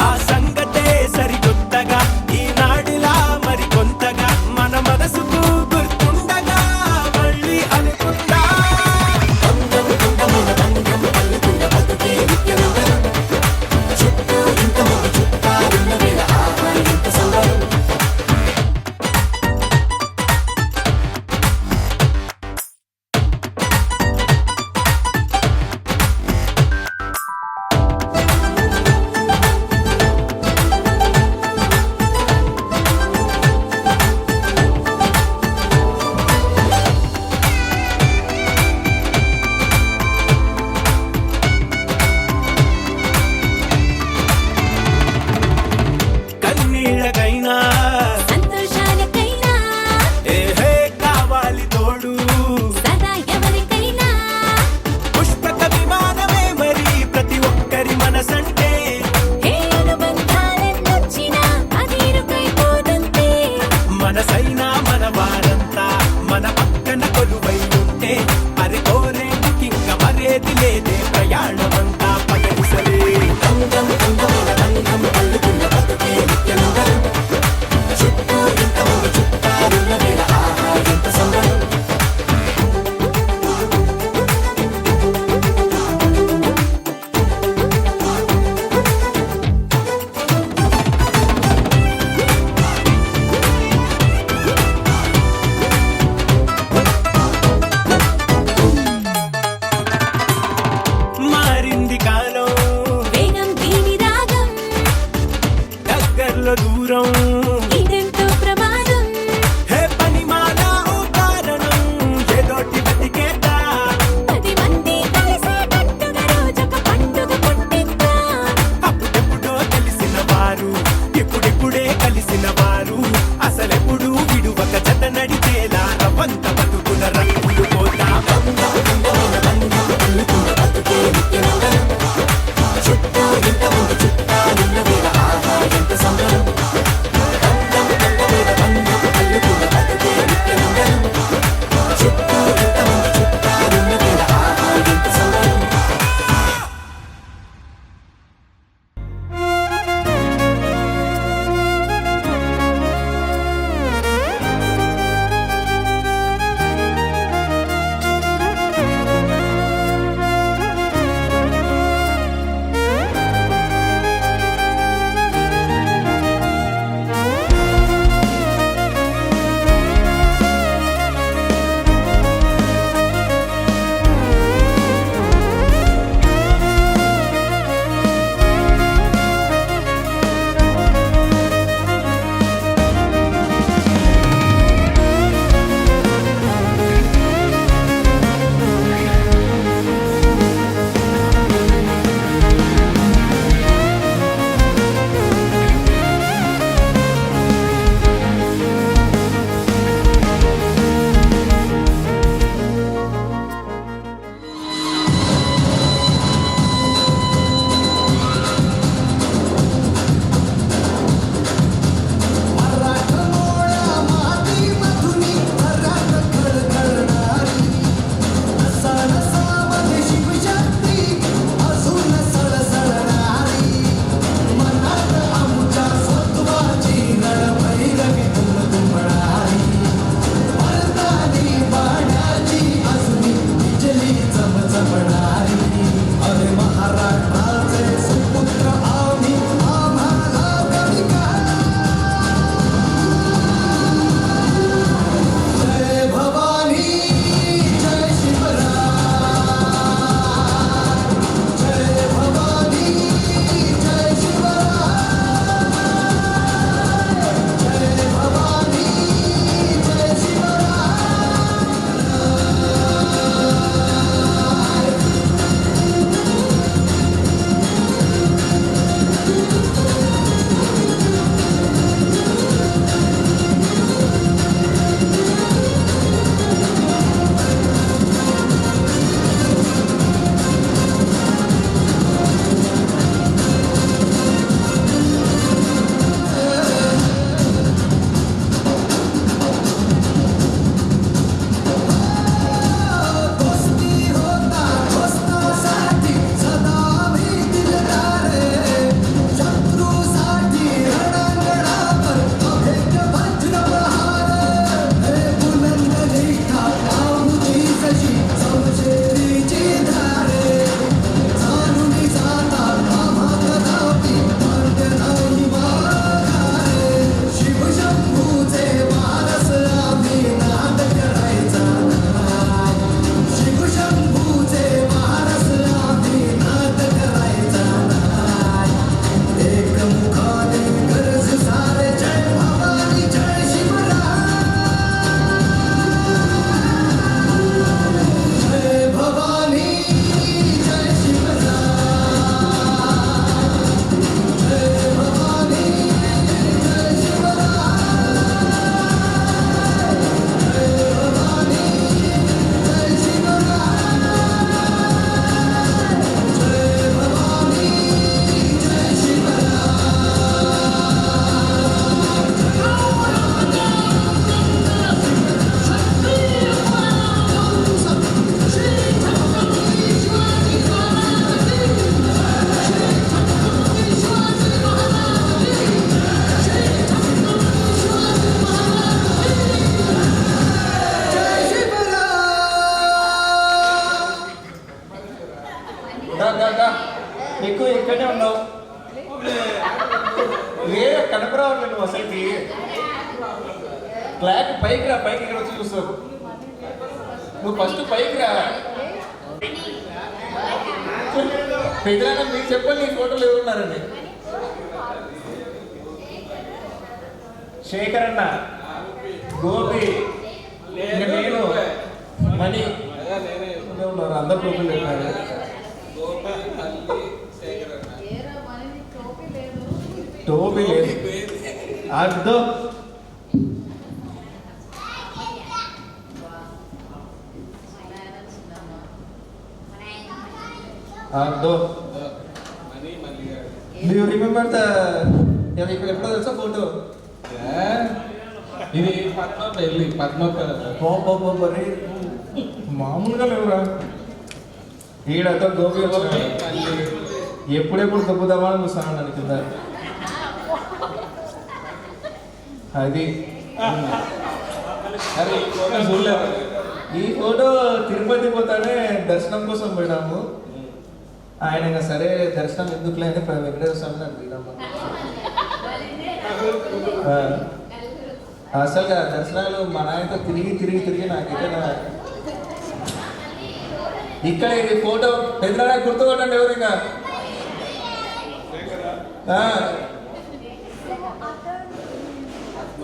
ఆ సంగతే సరికొత్తగా ఈనాడిలా మరి కొంతగా మన మనసుకు గుర్తుండగా మళ్ళీ అనుకుందా. బంధం బంధముల బంధం పలుకుల బతుకే విద్యనుగరం, చుట్టూ ఇంతమంది చుట్టాలున్న వేళ ఆహా ఎంత సంబరం. కన్నీళ్ళకైనా సంతోషాలకైనా ఏహే కావాలి తోడు, సదా ఎవరికైనా పుష్పక విమానమే మరి ప్రతి ఒక్కరి మనసంటే. ఏ అనుబంధాలెన్నొచ్చినా అది ఇరుకైపోదంతే, మనసైనా మన వారంతా మన పక్కన కొలువై ఉంటే మరి కోరేందుకింక మరేది లేదే ప్రయాణమంతా పగలిసలే. బంధం బంధముల బంధం పలుకుల బతుకే విద్యనుగరం, చుట్టూ ఇంతమంది చుట్టాలున్న వేళ ఆహా ఎంత సంబరం. जपणारी अरे महाराष्ट्राचे सुपुत्र आम्ही आम्हाला कविका जय भवानी जय शिवराय जय भवानी जय शिवराय जय भवानी जय दोस्ती होता दोस्तासाठी सदा आम्ही दिलदारे शत्रूसाठी रणांगणावर अभेद्य वज्र प्रहार हे बुलंद लेखा आहुती कशी समशेरीची धारे जाणून जातात आम्हा कदापि मर्द नाही माघारे शिवशंभूचे वारस आम्ही नाद करायचा नाही शिवशंभूचे वारस आम्ही नाद करायचा नाही एक मुखाने गरज सारे जय भवानी जय शिवराय जय भवानी जय शिवराय जय भवानी जय ఎక్కువ ఇక్కడే ఉన్నావు వేరే కనపరావు నువ్వు అసలుకి ఫ్లాట్ పైకి రా పైకి ఇక్కడ వచ్చి చూస్తావు నువ్వు ఫస్ట్ పైకి రా పెద్దనా మీరు చెప్పండి నీ ఫోటోలు ఎవరున్నారండి శేఖర్ అన్న గోపి ఇంకా నేను మణి ఉన్నారు అందరు గ్రూపులు పెట్టారు టోపీ లేదు అర్థం అర్థం డూ యూ రిమెంబర్ ద ఇక్కడ ఎప్పుడో తెలుసా ఫోటో ఇది పద్మ పెళ్ళి పద్మ మామూలుగా లేవురా ఈడతో గోపి వచ్చినాడు ఎప్పుడెప్పుడు దొబ్బుదామా అని చూస్తాను నన్ను కింద అది అరే చూడలేదు ఈ ఫోటో తిరుపతి పోతానే దర్శనం కోసం పోయినాము ఆయన ఇంకా సరే దర్శనం ఎందుకు లేని వెంకటేశ్వర స్వామి నాకు పోయినాము అసలుగా దర్శనాలు మా నాయనతో తిరిగి నాకైతే ఇక్కడ ఇది ఫోటో పెద్దడా గుర్తుపట్టండి ఎవరు ఇంకా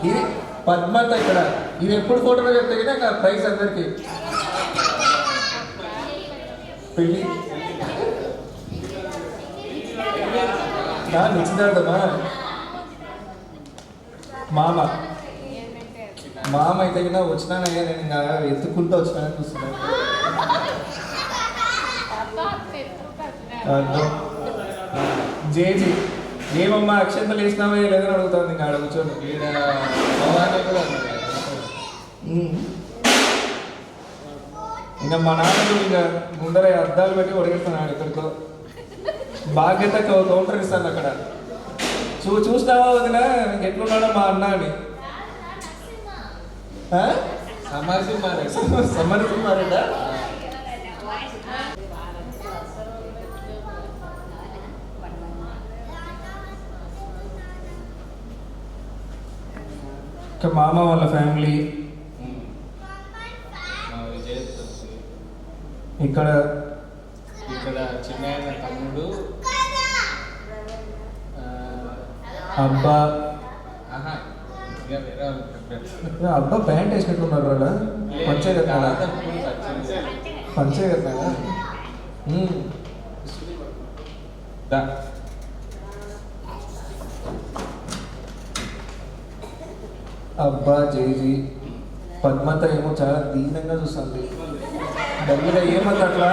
ఇది పద్మత ఇక్కడ ఇది ఎప్పుడు ఫోటోలో చెప్తే కదా ప్రైస్ అందరికి పెళ్ళి నిశ్చితార్థమా మామ అయితే కదా వచ్చినానయ్యా నేను ఇంకా ఎత్తుకుంటూ వచ్చినానని చూస్తున్నాను జేజీ ఏమమ్మా అక్షంతలు వేసినావా లేదని అడుగుతుంది ఇంకా కూర్చొని ఇంకా మా నాన్నకు ఇంకా ముందర అద్దాలు పెట్టి ఒడిగెడుతున్నాడు ఇక్కడితో బాధ్యత కౌంటర్ ఇస్తాను అక్కడ చూసినావా వదిన ఎట్లున్నాడో మా అన్న అని సమరసింహారెడ్డా ఇంకా మామ వాళ్ళ ఫ్యామిలీ, మా విజయ్ ఇక్కడ ఇక్కడ చిన్న తమ్ముడు అబ్బా. ఆహా ఇక వేరే వాళ్ళు చెప్పారు. అబ్బా ప్యాంట్ వేసినట్టున్నాడు రా, పంచే కట్టినాడా? పంచే కట్టినాడా? అబ్బా జేజీ. పద్మత ఏమో చాలా దీనంగా చూస్తుంది. డబ్బుగా ఏమంత అట్లా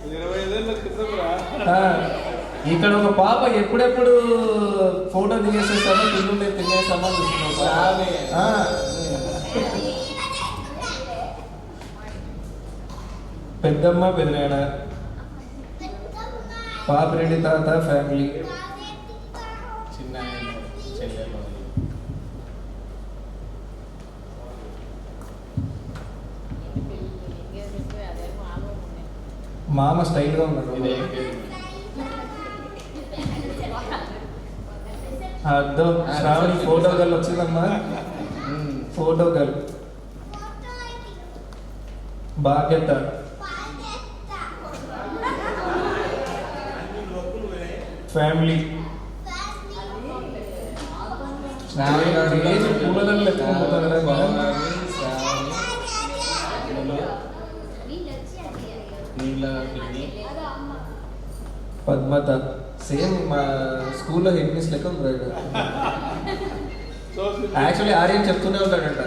25 ఏళ్ళ క్రితం రా. ఇక్కడ ఒక పాప ఎప్పుడెప్పుడు ఫోటో దిగేసేస్తామో తిన్నుండే తినేస్తామో చూస్తున్నాం. పెద్దమ్మ పెద్దనాయన, పాపిరెడ్డి తాత ఫ్యామిలీ, చిన్న చెల్లెలు. మామ స్టైల్గా ఉన్నాడు. అర్థం శ్రావణి ఫోటో గల్ వచ్చిందమ్మా. ఫోటో గల్ బాధ్యత. ఫ్యామిలీ పూలదలు లెక్కపోతారు. పద్మత సేమ్ మా స్కూల్లో హెడ్ మిస్ లెక్క ఉంది. యాక్చువల్లీ ఆర్యన్ చెప్తూనే ఉంటాడంట,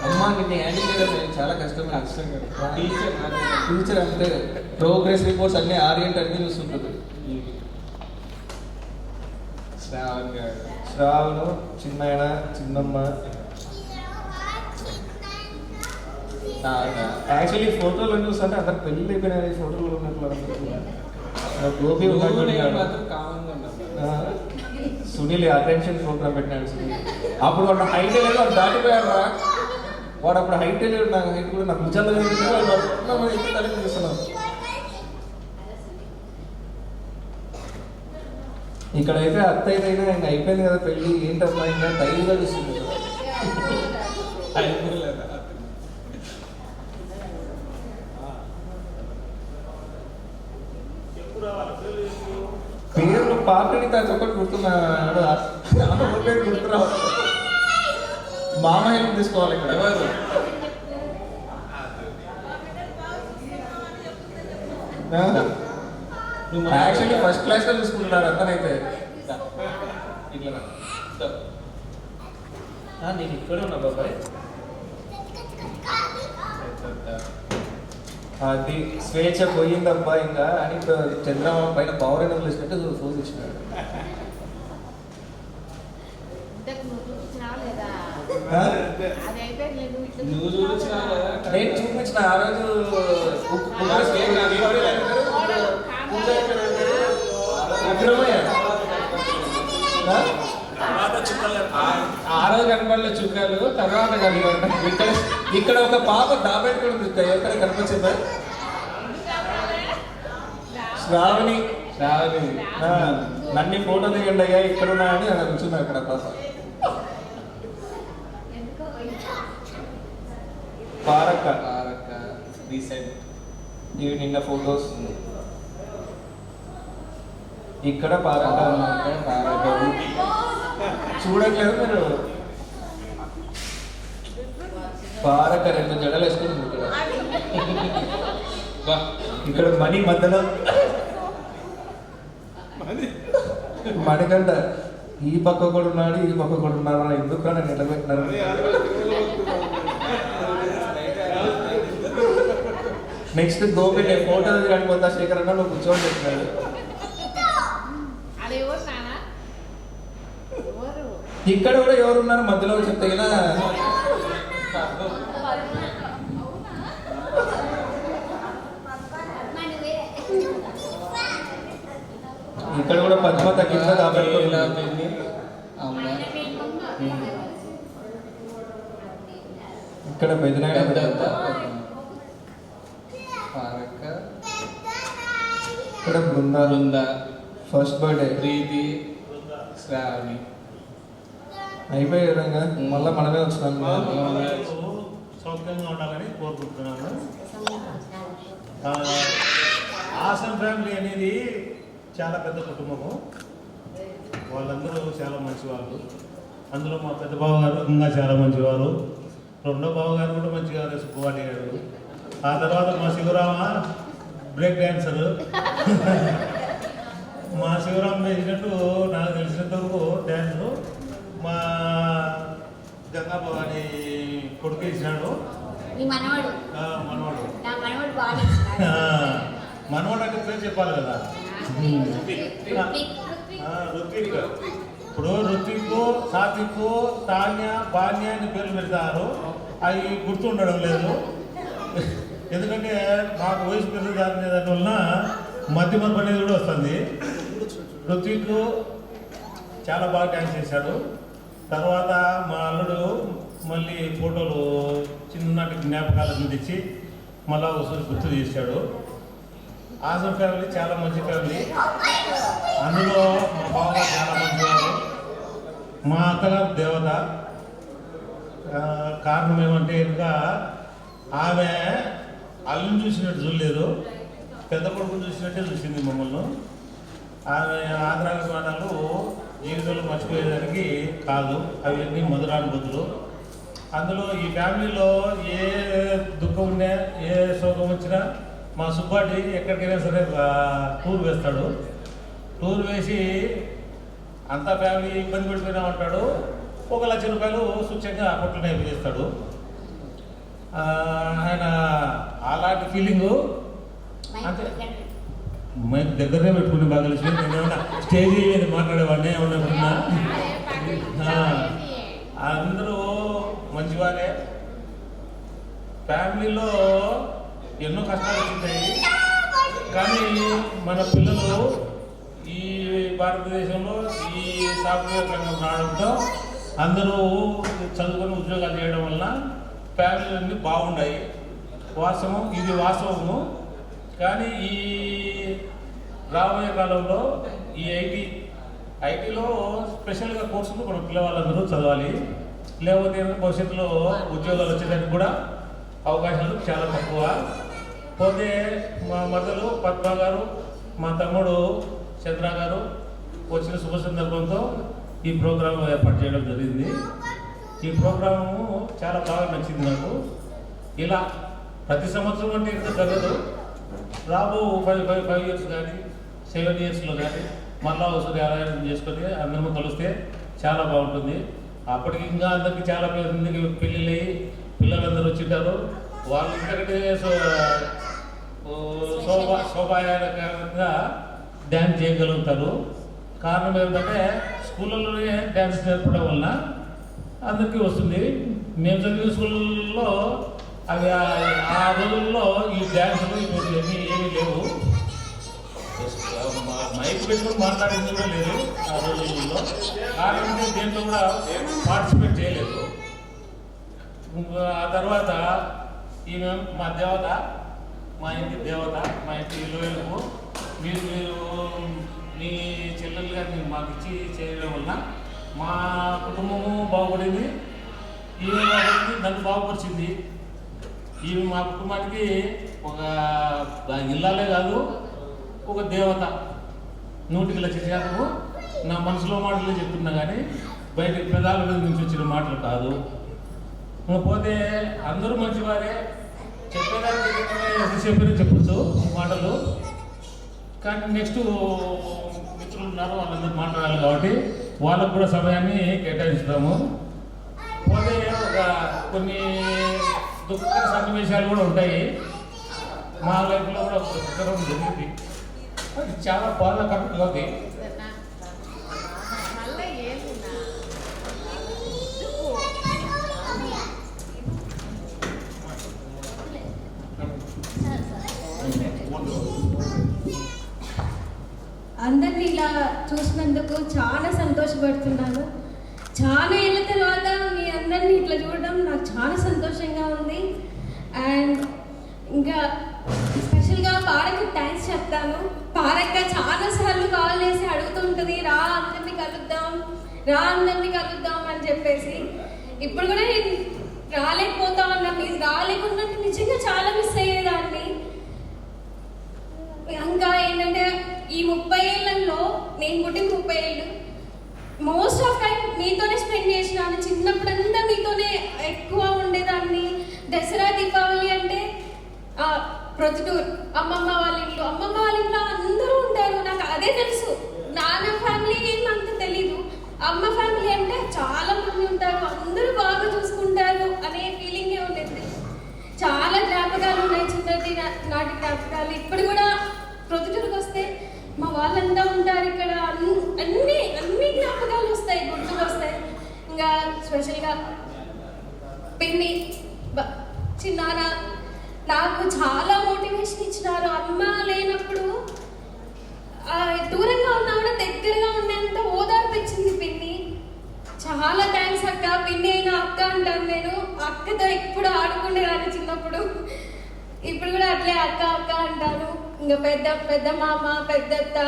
అమ్మా నిన్ను హ్యాండిల్ చేయడం నేను చాలా కష్టమే. టీచర్ అంటే ప్రోగ్రెస్ రిపోర్ట్స్ అన్ని ఆర్యన్ అన్ని చూస్తుంటుంది. శ్రావణు, చిన్నాయన, చిన్నమ్మ. యాక్చువల్లీ ఫోటోలు చూస్తుంటే అందరు పెళ్ళి అయిపోయిన ఫోటోలు ఉన్నట్లు. గోపి సునీల్ అటెన్షన్ ప్రోగ్రామ్ పెట్టినాడు సునీల్. అప్పుడు వాడు హైట్ లేదు, వాడు దాటిపోయాడు రా. వాడు అప్పుడు హైట్ లేదు, నాకు హైట్ కూడా నాకు నిజంగా తల్లి చూస్తున్నాను. ఇక్కడైతే అత్తయ్య అయినా ఇంకా అయిపోయింది కదా పెళ్ళి, ఏంటమ్మా ఇంకా టైల్గా చూస్తుంది. పేర్లు పాపిడి తాత ఒకటి గుర్తున్నాడు, గుర్తురావు. మామ హెల్ప్ తీసుకోవాలి ఇక్కడ. యాక్చువల్లీ ఫస్ట్ క్లాస్ లో చూసుకుంటున్నాడు అతనైతే. నేను ఇక్కడే ఉన్నా బాబాయ్. అది స్వేచ్ఛ పోయిందబ్బా ఇంకా అని చంద్రబాబు పైన పవర్ వదిలేసినట్టు ఫోన్ ఇచ్చినాడు. నేను చూపించిన ఆ రోజు ఆ రోజు కనపడలే చుక్కాలు, తర్వాత కనపడ. ఇక్కడ ఒక పాప దాబెట్టుకుని ఎక్కడ కనిపించిందా? శ్రావణి. నన్ను ఫోటో దిగండి అయ్యా ఇక్కడ ఉన్నా అని అలా కూర్చున్నా అక్కడ పాప. పారక్క రీసెంట్ ఇవి నిన్న ఫొటోస్. ఇక్కడ పారక్క చూడట్లేదు మీరు. పారక్క 2 జడలు వేసుకుంటుంది ఇక్కడ. ఇక్కడ మణి మధ్యలో మణికంట ఈ పక్క కూడా ఉన్నాడు, ఈ పక్క కూడా ఉన్నారు. ఎందుకన్నా నిలబెట్టినారు. నెక్స్ట్ గోపి నేను ఫోటో దిగకపోతా శేఖర్ అన్న నువ్వు కూర్చోని చెప్పినాడు. ఇక్కడ కూడా ఎవరున్నారు మధ్యలో చెప్తే ఇక్కడ కూడా పద్మత కింద కాబట్టి ఇక్కడ పెద్దనాయన ఇక్కడ బృందా ఫస్ట్ బర్త్డే ప్రీతి శ్రావణి అయిపోయే విధంగా మళ్ళీ మనమే వచ్చినాం సౌఖ్యంగా ఉండాలని కోరుకుంటున్నాను. ఆసం ఫ్యామిలీ అనేది చాలా పెద్ద కుటుంబము. వాళ్ళందరూ చాలా మంచివాళ్ళు. అందులో మా పెద్ద బావగారు ఇంకా చాలా మంచివారు. రెండో బావగారు కూడా మంచిగా సుబ్బవాడి గారు. ఆ తర్వాత మా శివరామ బ్రేక్ డ్యాన్సరు. మా శివరామ వేసినట్టు నాకు తెలిసినంత వరకు డ్యాన్సు మా గంగా భవాని కొడుకు వేసినాడు. మనవాడు మనవాడు అంటే పేరు చెప్పాలి కదా. రుత్విక్. ఇప్పుడు రుత్విక్, సాత్విక్, తాన్య, బాన్య అని పేర్లు పెడతారు. అవి గుర్తుండడం లేదు. ఎందుకంటే నాకు వయసు పెద్ద దానివల్ల మధ్య మధ్య అనేది కూడా వస్తుంది. రుత్విక్ చాలా బాగా డ్యాన్స్ చేశాడు. తర్వాత మా అల్లుడు మళ్ళీ ఫోటోలు చిన్నటి జ్ఞాపకాలను తెచ్చి మళ్ళా ఒకసారి గుర్తు చేశాడు. ఆసం ఫ్యామిలీ చాలా మంచి ఫ్యామిలీ. అందులో మా బావగారు చాలా మంచివారు. మా అత్తగారు దేవత. కారణం ఏమంటే ఇంకా ఆమె అల్లుని చూసినట్టు చూడలేదు, పెద్ద కొడుకుని చూసినట్టే చూసింది మమ్మల్ని. ఆమె ఆంధ్రాభిమానాలు జీవితంలో మర్చిపోయేదానికి కాదు, అవన్నీ మధురానుభూతులు. అందులో ఈ ఫ్యామిలీలో ఏ దుఃఖం ఉన్నా ఏ శోకం వచ్చినా మా సుబ్బాటి ఎక్కడికైనా సరే టూర్ వేస్తాడు. టూర్ వేసి అంతా ఫ్యామిలీ ఇబ్బంది పడిపోయినా ఉంటాడు. 1 లక్ష రూపాయలు సూచ్యంగా అప్పట్లో నేర్పు చేస్తాడు. ఆయన అలాంటి ఫీలింగు అంటే మేము దగ్గరనే పెట్టుకునే బాగా తెలిసి నేను ఏమన్నా స్టేజ్ మీద మాట్లాడేవాడిని ఏమన్నా. అందరూ మంచివారే. ఫ్యామిలీలో ఎన్నో కష్టాలు వచ్చింటాయి, కానీ మన పిల్లలు ఈ భారతదేశంలో ఈ సాఫ్ట్వేర్ రంగం రావడంతో అందరూ చదువుకొని ఉద్యోగాలు చేయడం వల్ల ఫ్యామిలీలన్నీ బాగున్నాయి. వాస్తవం, ఇది వాస్తవము. కానీ ఈ రాబోయే కాలంలో ఈ ఐటీలో స్పెషల్గా కోర్సులు మన పిల్లవాళ్ళందరూ చదవాలి. లేకపోతే భవిష్యత్తులో ఉద్యోగాలు వచ్చేదానికి కూడా అవకాశాలు చాలా తక్కువ. పోతే మా మరదలు పద్మ గారు, మా తమ్ముడు చంద్ర గారు వచ్చిన శుభ సందర్భంతో ఈ ప్రోగ్రాం ఏర్పాటు చేయడం జరిగింది. ఈ ప్రోగ్రాము చాలా బాగా నచ్చింది నాకు. ఇలా ప్రతి సంవత్సరం అంటే ఇంత జరగదు. రాబో 5 ఇయర్స్ కానీ 7 ఇయర్స్లో కానీ మళ్ళా ఒకసారి ఆరాధన చేసుకొని అందరూ కలిస్తే చాలా బాగుంటుంది. అప్పటికి ఇంకా అందరికీ చాలా మందికి పెళ్ళిళ్ళు అయ్యి పిల్లలందరూ వచ్చింటారు. వాళ్ళు ఇంతకంటే శోభాయానకంగా డ్యాన్స్ చేయగలుగుతారు. కారణం ఏంటంటే స్కూళ్ళలోనే డ్యాన్స్ నేర్పడం వలన అందరికీ వస్తుంది. మేము చదివిన స్కూళ్ళలో అవి ఆ రోజుల్లో ఈ డ్యాన్సులు ఇవన్నీ ఏమీ లేవు. మైక్ పెట్టుకుని మాట్లాడింది కూడా లేదు ఆ రోజుల్లో. కారణం దేంట్లో కూడా పార్టిసిపేట్ చేయలేదు. ఆ తర్వాత ఈమె మా దేవత, మా ఇంటి దేవత, మా ఇంటి ఇల్లు. మీరు మీ చెల్లెలు గారిని మాకు ఇచ్చి చేయడం వలన మా కుటుంబము బాగుపడింది, ఈమె బాగుపడింది, నన్ను బాగుపరిచింది. ఈమె మా కుటుంబానికి ఒక ఇల్లాలే కాదు, ఒక దేవత. 100కి 1,00,000% నా మనసులో మాటలే చెప్తున్నా కానీ బయటకు పెదాల మీద నుంచి వచ్చిన మాటలు కాదు. పోతే అందరూ మంచివారే, చెప్పేదానికి చెప్పిన చెప్పచ్చు మాటలు. కానీ నెక్స్ట్ మిత్రులు ఉన్నారు, వాళ్ళందరూ మాట్లాడాలి కాబట్టి వాళ్ళకు కూడా సమయాన్ని కేటాయిస్తాము. పోతే కొన్ని దుఃఖ సన్నివేశాలు కూడా ఉంటాయి. మా లైఫ్లో కూడా దుఃఖం జరిగింది. అది చాలా బాధాకరంగా ఉంది. అందరినీ ఇలా చూసినందుకు చాలా సంతోషపడుతున్నాను. చాలా ఏళ్ళ తర్వాత మీ అందరినీ ఇట్లా చూడడం నాకు చాలా సంతోషంగా ఉంది. అండ్ ఇంకా స్పెషల్గా పారక్క థ్యాంక్స్ చెప్తాను. పారక్క చాలాసార్లు కాల్ చేసి అడుగుతుంటుంది, రా అందరినీ కలుద్దాం అని చెప్పేసి. ఇప్పుడు కూడా నేను రాలేకపోతా ఉన్నా, మీరు రాలేకుండా నిజంగా చాలా మిస్ అయ్యేదాన్ని. ఇంకా ఏంటంటే ఈ 30 ఏళ్ళలో, నేను పుట్టిన 30 ఏళ్ళు, మోస్ట్ ఆఫ్ టైం మీతోనే స్పెండ్ చేసినాను. చిన్నప్పుడంతా మీతోనే ఎక్కువ ఉండేదాన్ని. దసరా దీపావళి అంటే ప్రొద్దుటూరు అమ్మమ్మ వాళ్ళ ఇంట్లో అందరూ ఉంటారు. నాకు అదే తెలుసు. నాన్న ఫ్యామిలీ ఏం అంత తెలీదు. అమ్మ ఫ్యామిలీ అంటే చాలా మంది ఉంటారు, అందరూ బాగా చూసుకుంటారు అనే ఫీలింగే ఉండేది. చాలా జ్ఞాపకాలు ఉన్నాయి, చిన్నది నాటి జ్ఞాపకాలు. ఇప్పుడు కూడా ప్రొద్దుటూరుకి వస్తే మా వాళ్ళంతా ఉంటారు ఇక్కడ. అన్ని జ్ఞాపకాలు వస్తాయి, గుర్తుకు వస్తాయి. ఇంకా స్పెషల్గా పిన్ని, చిన్నాన్న నాకు చాలా మోటివేషన్ ఇచ్చినారు. అమ్మ లేనప్పుడు దూరంగా ఉన్నా కూడా దగ్గరగా ఉండేంత ఓదార్పు ఇచ్చింది పిన్ని. చాలా థ్యాంక్స్ అక్క. పిన్ని అయినా అక్క అంటాను నేను. అక్కతో ఎప్పుడు ఆడుకునేదాన్ని చిన్నప్పుడు. ఇప్పుడు కూడా అట్లే అక్క అంటాను. ఇంకా పెద్ద మామ, పెద్దత్త,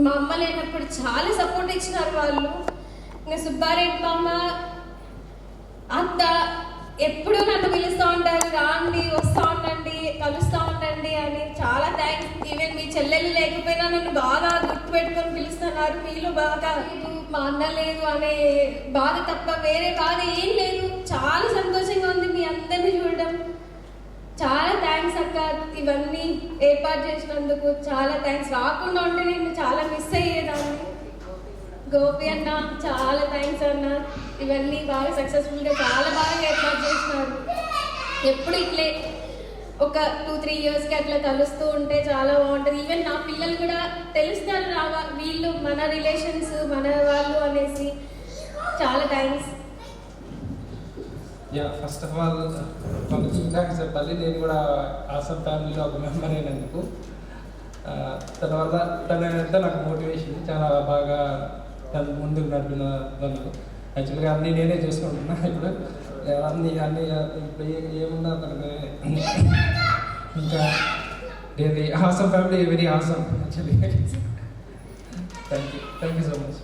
మా అమ్మ లేనప్పుడు చాలా సపోర్ట్ ఇచ్చినారు వాళ్ళు. ఇంకా సుబ్బారెడ్డి మామ, అత్త ఎప్పుడు నన్ను పిలుస్తూ ఉంటారు, రాండి, వస్తూ ఉండండి, కలుస్తూ ఉండండి అని. చాలా థ్యాంక్స్. ఈవెన్ మీ చెల్లెలు లేకపోయినా నన్ను బాగా గుర్తుపెట్టుకొని పిలుస్తున్నారు. మీలో బాగా మా అన్న లేదు అనే బాధ తప్ప వేరే బాధ ఏం లేదు. చాలా సంతోషంగా ఉంది మీ అందరినీ చూడడం. చాలా థ్యాంక్స్ అక్క, ఇవన్నీ ఏర్పాటు చేసినందుకు చాలా థ్యాంక్స్. రాకుండా ఉంటే నేను చాలా మిస్ అయ్యేదాన్ని. గోపి అన్న చాలా థ్యాంక్స్ అన్న. ఇవన్నీ బాగా సక్సెస్ఫుల్గా చాలా బాగా ఏర్పాటు చేసినారు. ఎప్పుడు ఇట్లే ఒక 2-3 ఇయర్స్కి అట్లా కలుస్తూ ఉంటే చాలా బాగుంటుంది. ఈవెన్ నా పిల్లలు కూడా తెలుస్తారు, వీళ్ళు మన రిలేషన్స్, మన వాళ్ళు అనేసి. చాలా థ్యాంక్స్. ఫస్ట్ ఆఫ్ ఆల్ కొంచెం థ్యాంక్స్ చెప్పాలి. నేను కూడా ఆసమ్ ఫ్యామిలీలో ఒక మెంబర్ అయినందుకు. తర్వాత తనంతా నాకు మోటివేషన్ చాలా బాగా తను ముందుకు నడిపిన వాళ్ళు. యాక్చువల్గా అన్నీ నేనే చేసుకుంటున్నా. ఇప్పుడు అన్నీ ఇప్పుడు ఏమున్నా తనకి ఇంకా really awesome family, very awesome actually. Thank you so much.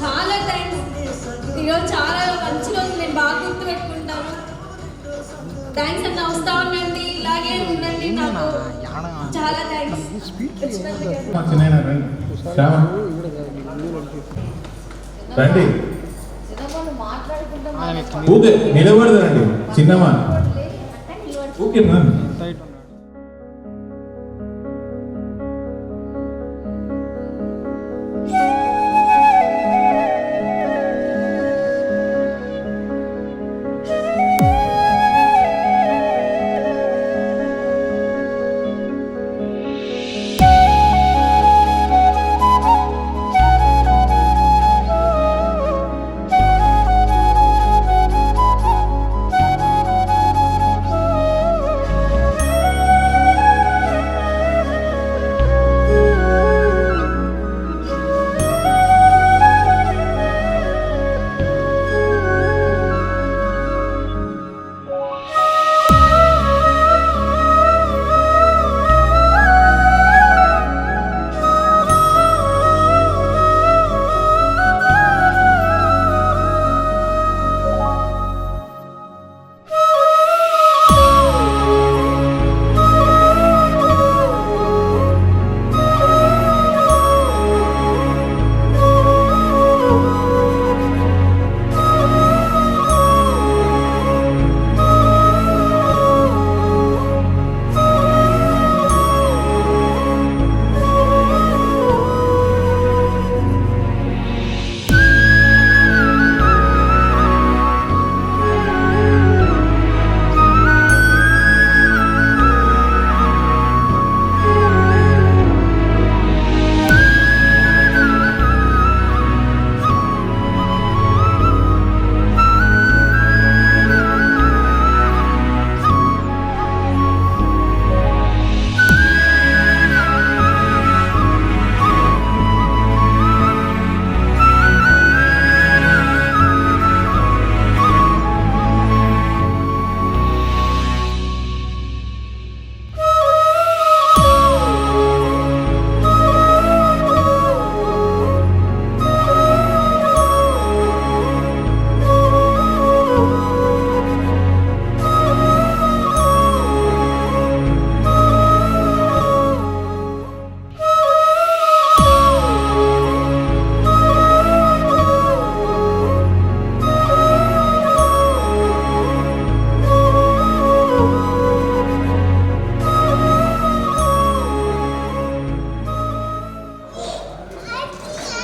చాలా థ్యాంక్స్. ఈరోజు చాలా మంచి రోజు, నేను బాగా గుర్తు పెట్టుకుంటాను. థ్యాంక్స్ అన్న. వస్తా ఉండండి, ఇలాగే ఉండండి. నాకు చాలా థ్యాంక్స్. రండి, ఊకే నిలబడదండి చిన్నమ్మా. ఓకేనా?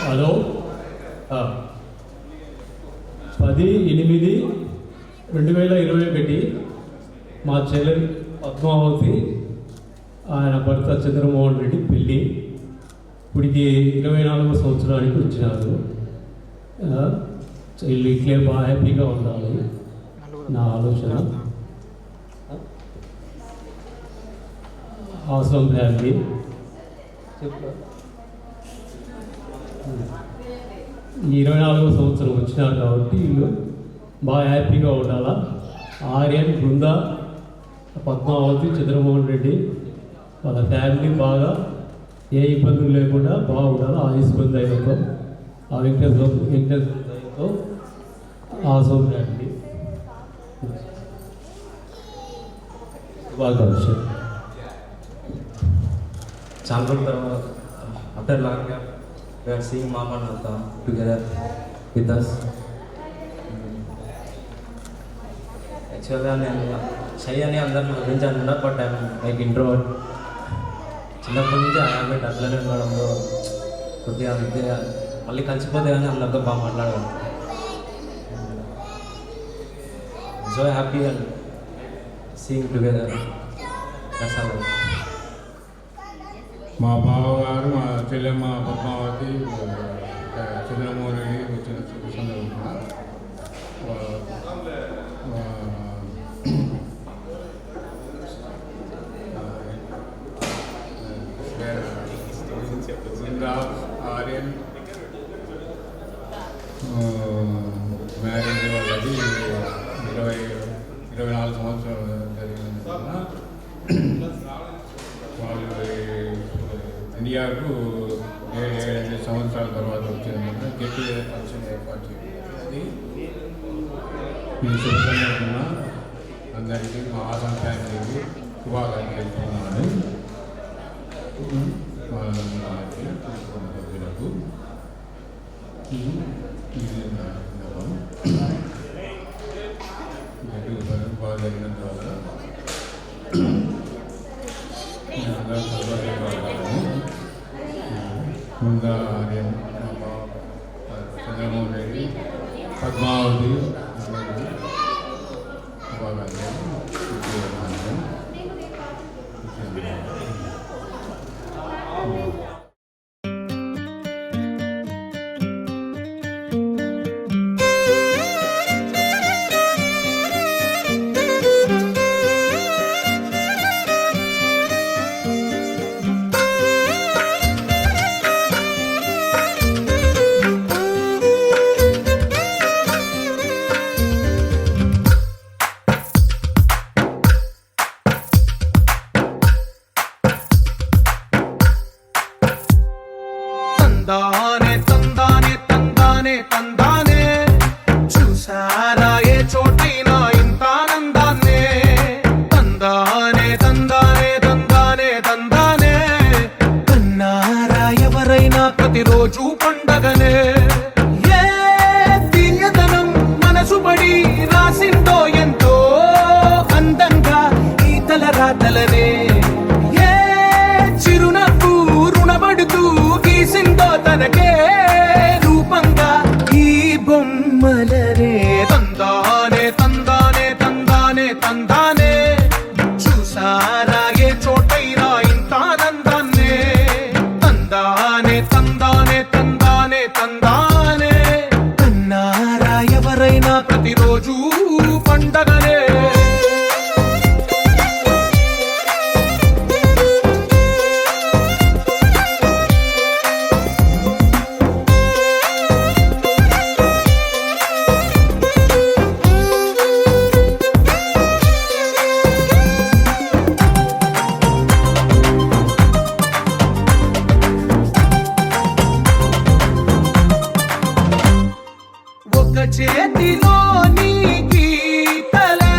హలో 10/8/2020 మా చెల్లెలు పద్మావతి ఆయన భర్త చంద్రమోహన్ రెడ్డి పెళ్ళి ఇప్పటికి 24వ సంవత్సరానికి వచ్చినారు. వీళ్ళు ఇట్లే బాగా హ్యాపీగా ఉండాలి నా ఆలోచన. అవసరం ఫ్యామిలీ ఈ 24వ సంవత్సరం వచ్చినారు కాబట్టి వీళ్ళు బాగా హ్యాపీగా ఉండాలా. ఆర్యన్, బృంద, పద్మావతి, చంద్రమోహన్ రెడ్డి వాళ్ళ ఫ్యామిలీ బాగా ఏ ఇబ్బందులు లేకుండా బాగుండాలి. ఆయుష్బంద్ దయతో ఆ వెంకటేశ్వర దయతో అవసరం ఫ్యామిలీ శుభాకాంక్షలు. చాలా రోజుల తర్వాత after long gap we are seeing mom and Nata together with us. యాక్చువల్గా నేను షై అని అందరిని నవ్వించాను, బట్ ఐఎమ్ లైక్ ఇంట్రోవర్ట్. చిన్నప్పటి నుంచి ఆ హ్యాబిట్ అట్లనే ఉండడంలో కొద్దిగా మళ్ళీ కలిసిపోతే కానీ అందరితో బాగా మాట్లాడాను. So happy and seeing together. That's all. మా బావగారు, మా చెల్లెమ్మ పద్మావతి, చంద్రమోహన్ రెడ్డి వచ్చిన సందర్భంగా ఆర్యన్ మ్యారేజ్ వాళ్ళది 24 సంవత్సరాలు జరిగినందువల్ల వాళ్ళు ఇండియాకు 7 సంవత్సరాల తర్వాత వచ్చినందున గెట్ టుగెదర్ ఫంక్షన్ ఏర్పాటు చేయాలి. ఈ శుభ్రంగా అందరికీ మా ఆసం ఫ్యామిలీకి శుభాకాంక్షలు చెప్తున్నాను. సభ్యులకు బాగా జరిగిన తర్వాత ముందా ఆర్యన్, చంద్రమోహన్ రెడ్డి, పద్మావతి బాగా తందానే తందానే తందానే తందానే చూసారా ఏ చోటైనా ఇంత ఆనందాన్నే. తందానే తందానే తందానే తందానే కన్నారా ఎవరైనా ప్రతిరోజు పండగనే. ఏ తీయదనం మనసు పడి రాసిందో ఎంతో అందంగా ఈ తలరాతలనే. ఏ చిరునవ్వు రుణపడుతూ గీసిందో తనకే రూపంగా ఈ బొమ్మలనే. తందానే తందానే తందానే తందానే చూసారా ఏ చోటైనా ఇంత ఆనందాన్నే. తందానే తందానే తందానే తందానే కన్నారా ఎవరైనా ప్రతిరోజు పండగనే. ఒక చేతిలో నీ గీతలే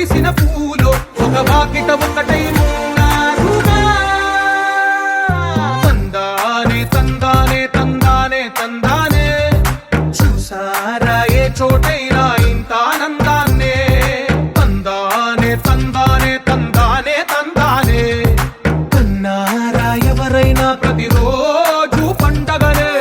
విరిసిన పూలు ఒక వాకిట ఒకటై ఉన్నారుగా. తందానే తందానే తందానే తందానే చూసారా ఏ చోటైనా ఇంత ఆనందాన్నే. తందానే తందానే తందానే తందానే కన్నారా ఎవరైనా ప్రతిరోజు పండగనే.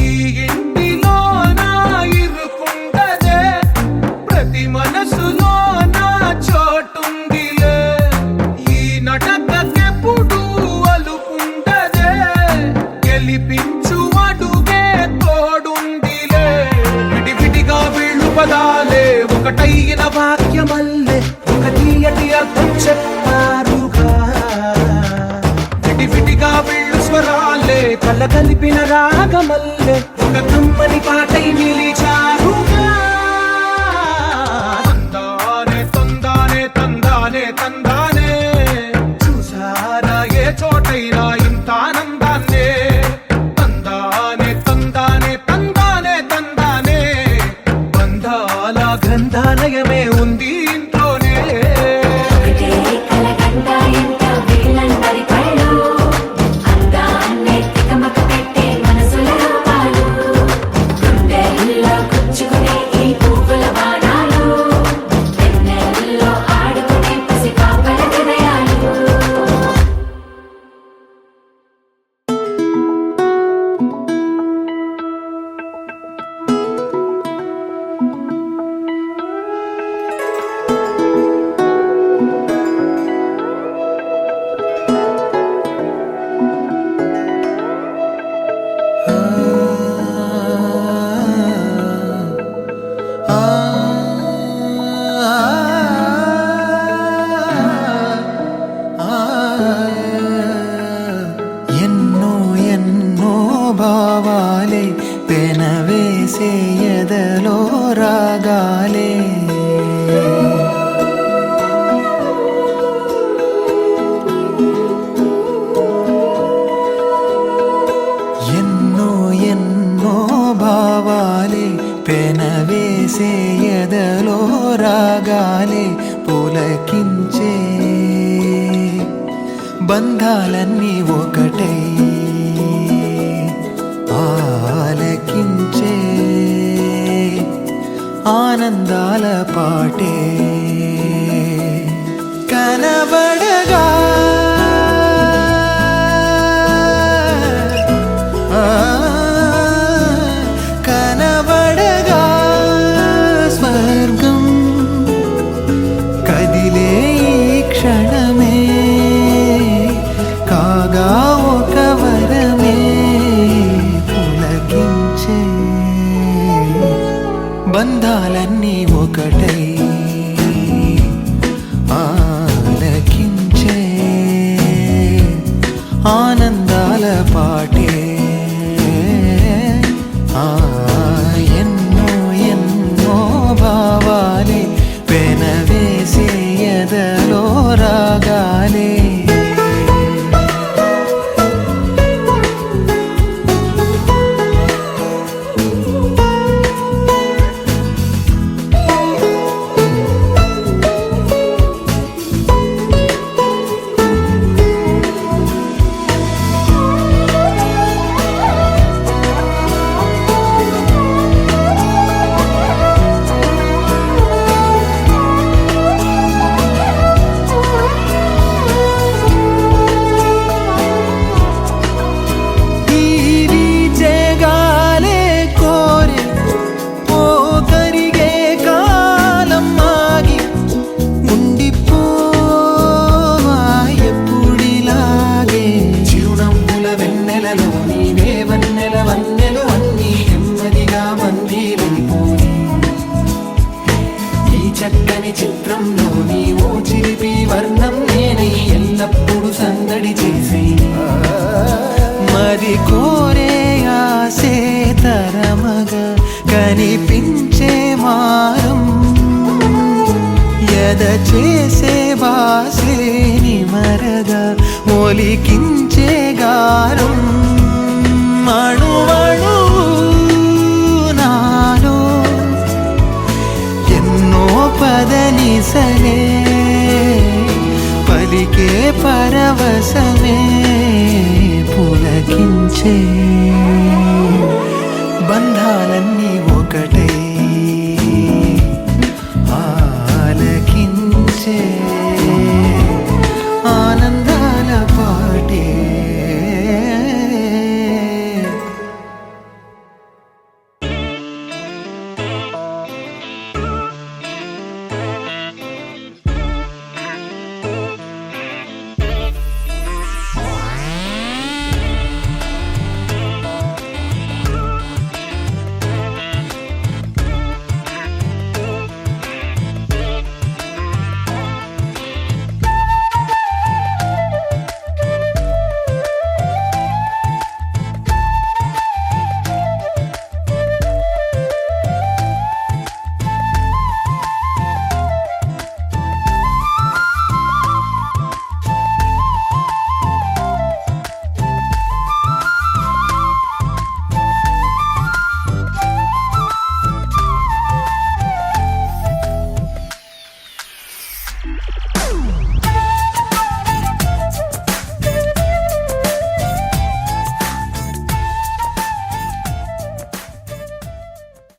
ఈ ఇంటిలో నా ఇరుకుండదే ప్రతి మనసులో నా చోటుందిలే. ఈ నటకెప్పుడు అలుపుండదే గెలిపించు అడుగే తోడుందిలే. విడివిడిగా వీళ్ళు పదాలే ఒకటైన వాక్యమల్లే ఒక తీయటి అర్థం చెప్పారుగా. విడివిడిగా వీళ్ళు స్వరాలే కల కలిపిన రాగమల్లే ఒక కమ్మని పాటై నిలిచారుగా. తందానే తందానే తందానే తందానే చూసారా ఏ చోటైనా ఇంత ఆనందాన్నే. తందానే తందానే తందానే తందానే బంధాల గ్రంథాలయమే ఉంది ఇంట్లోనే. ఎన్నో ఎన్నో భావాలే పెనవేసే ఎదలో రాగాలే. ఎన్నో ఎన్నో భావాలే పెనవేసే ఎదలో రాగాలే పులకించే. బంధాలన్నీ ఒకటై ఆలకించే ఆనందాల పాటే కనబడగా. కనబడగా స్వర్గం కదిలే ఈ క్షణమే కాగా ఒక వరమే పులకించే. బంధాలన్నీ ఒకటై ఆలకించే ఆనందాల పాటే. ఎన్నో ఎన్నో భావాలే పెనవేసే ఎదలో రాగాలే. చిత్రంలో నీవో చిలిపి వర్ణం నేనై ఎల్లప్పుడూ సందడి చేసి ఎద చేసే బాసేని మరగా ఒలికించే గారం మణువణు నాలో ఎన్నో పదనిసలే పలికే పరవశమే పులకించే బంధాలన్నీ ఒకటే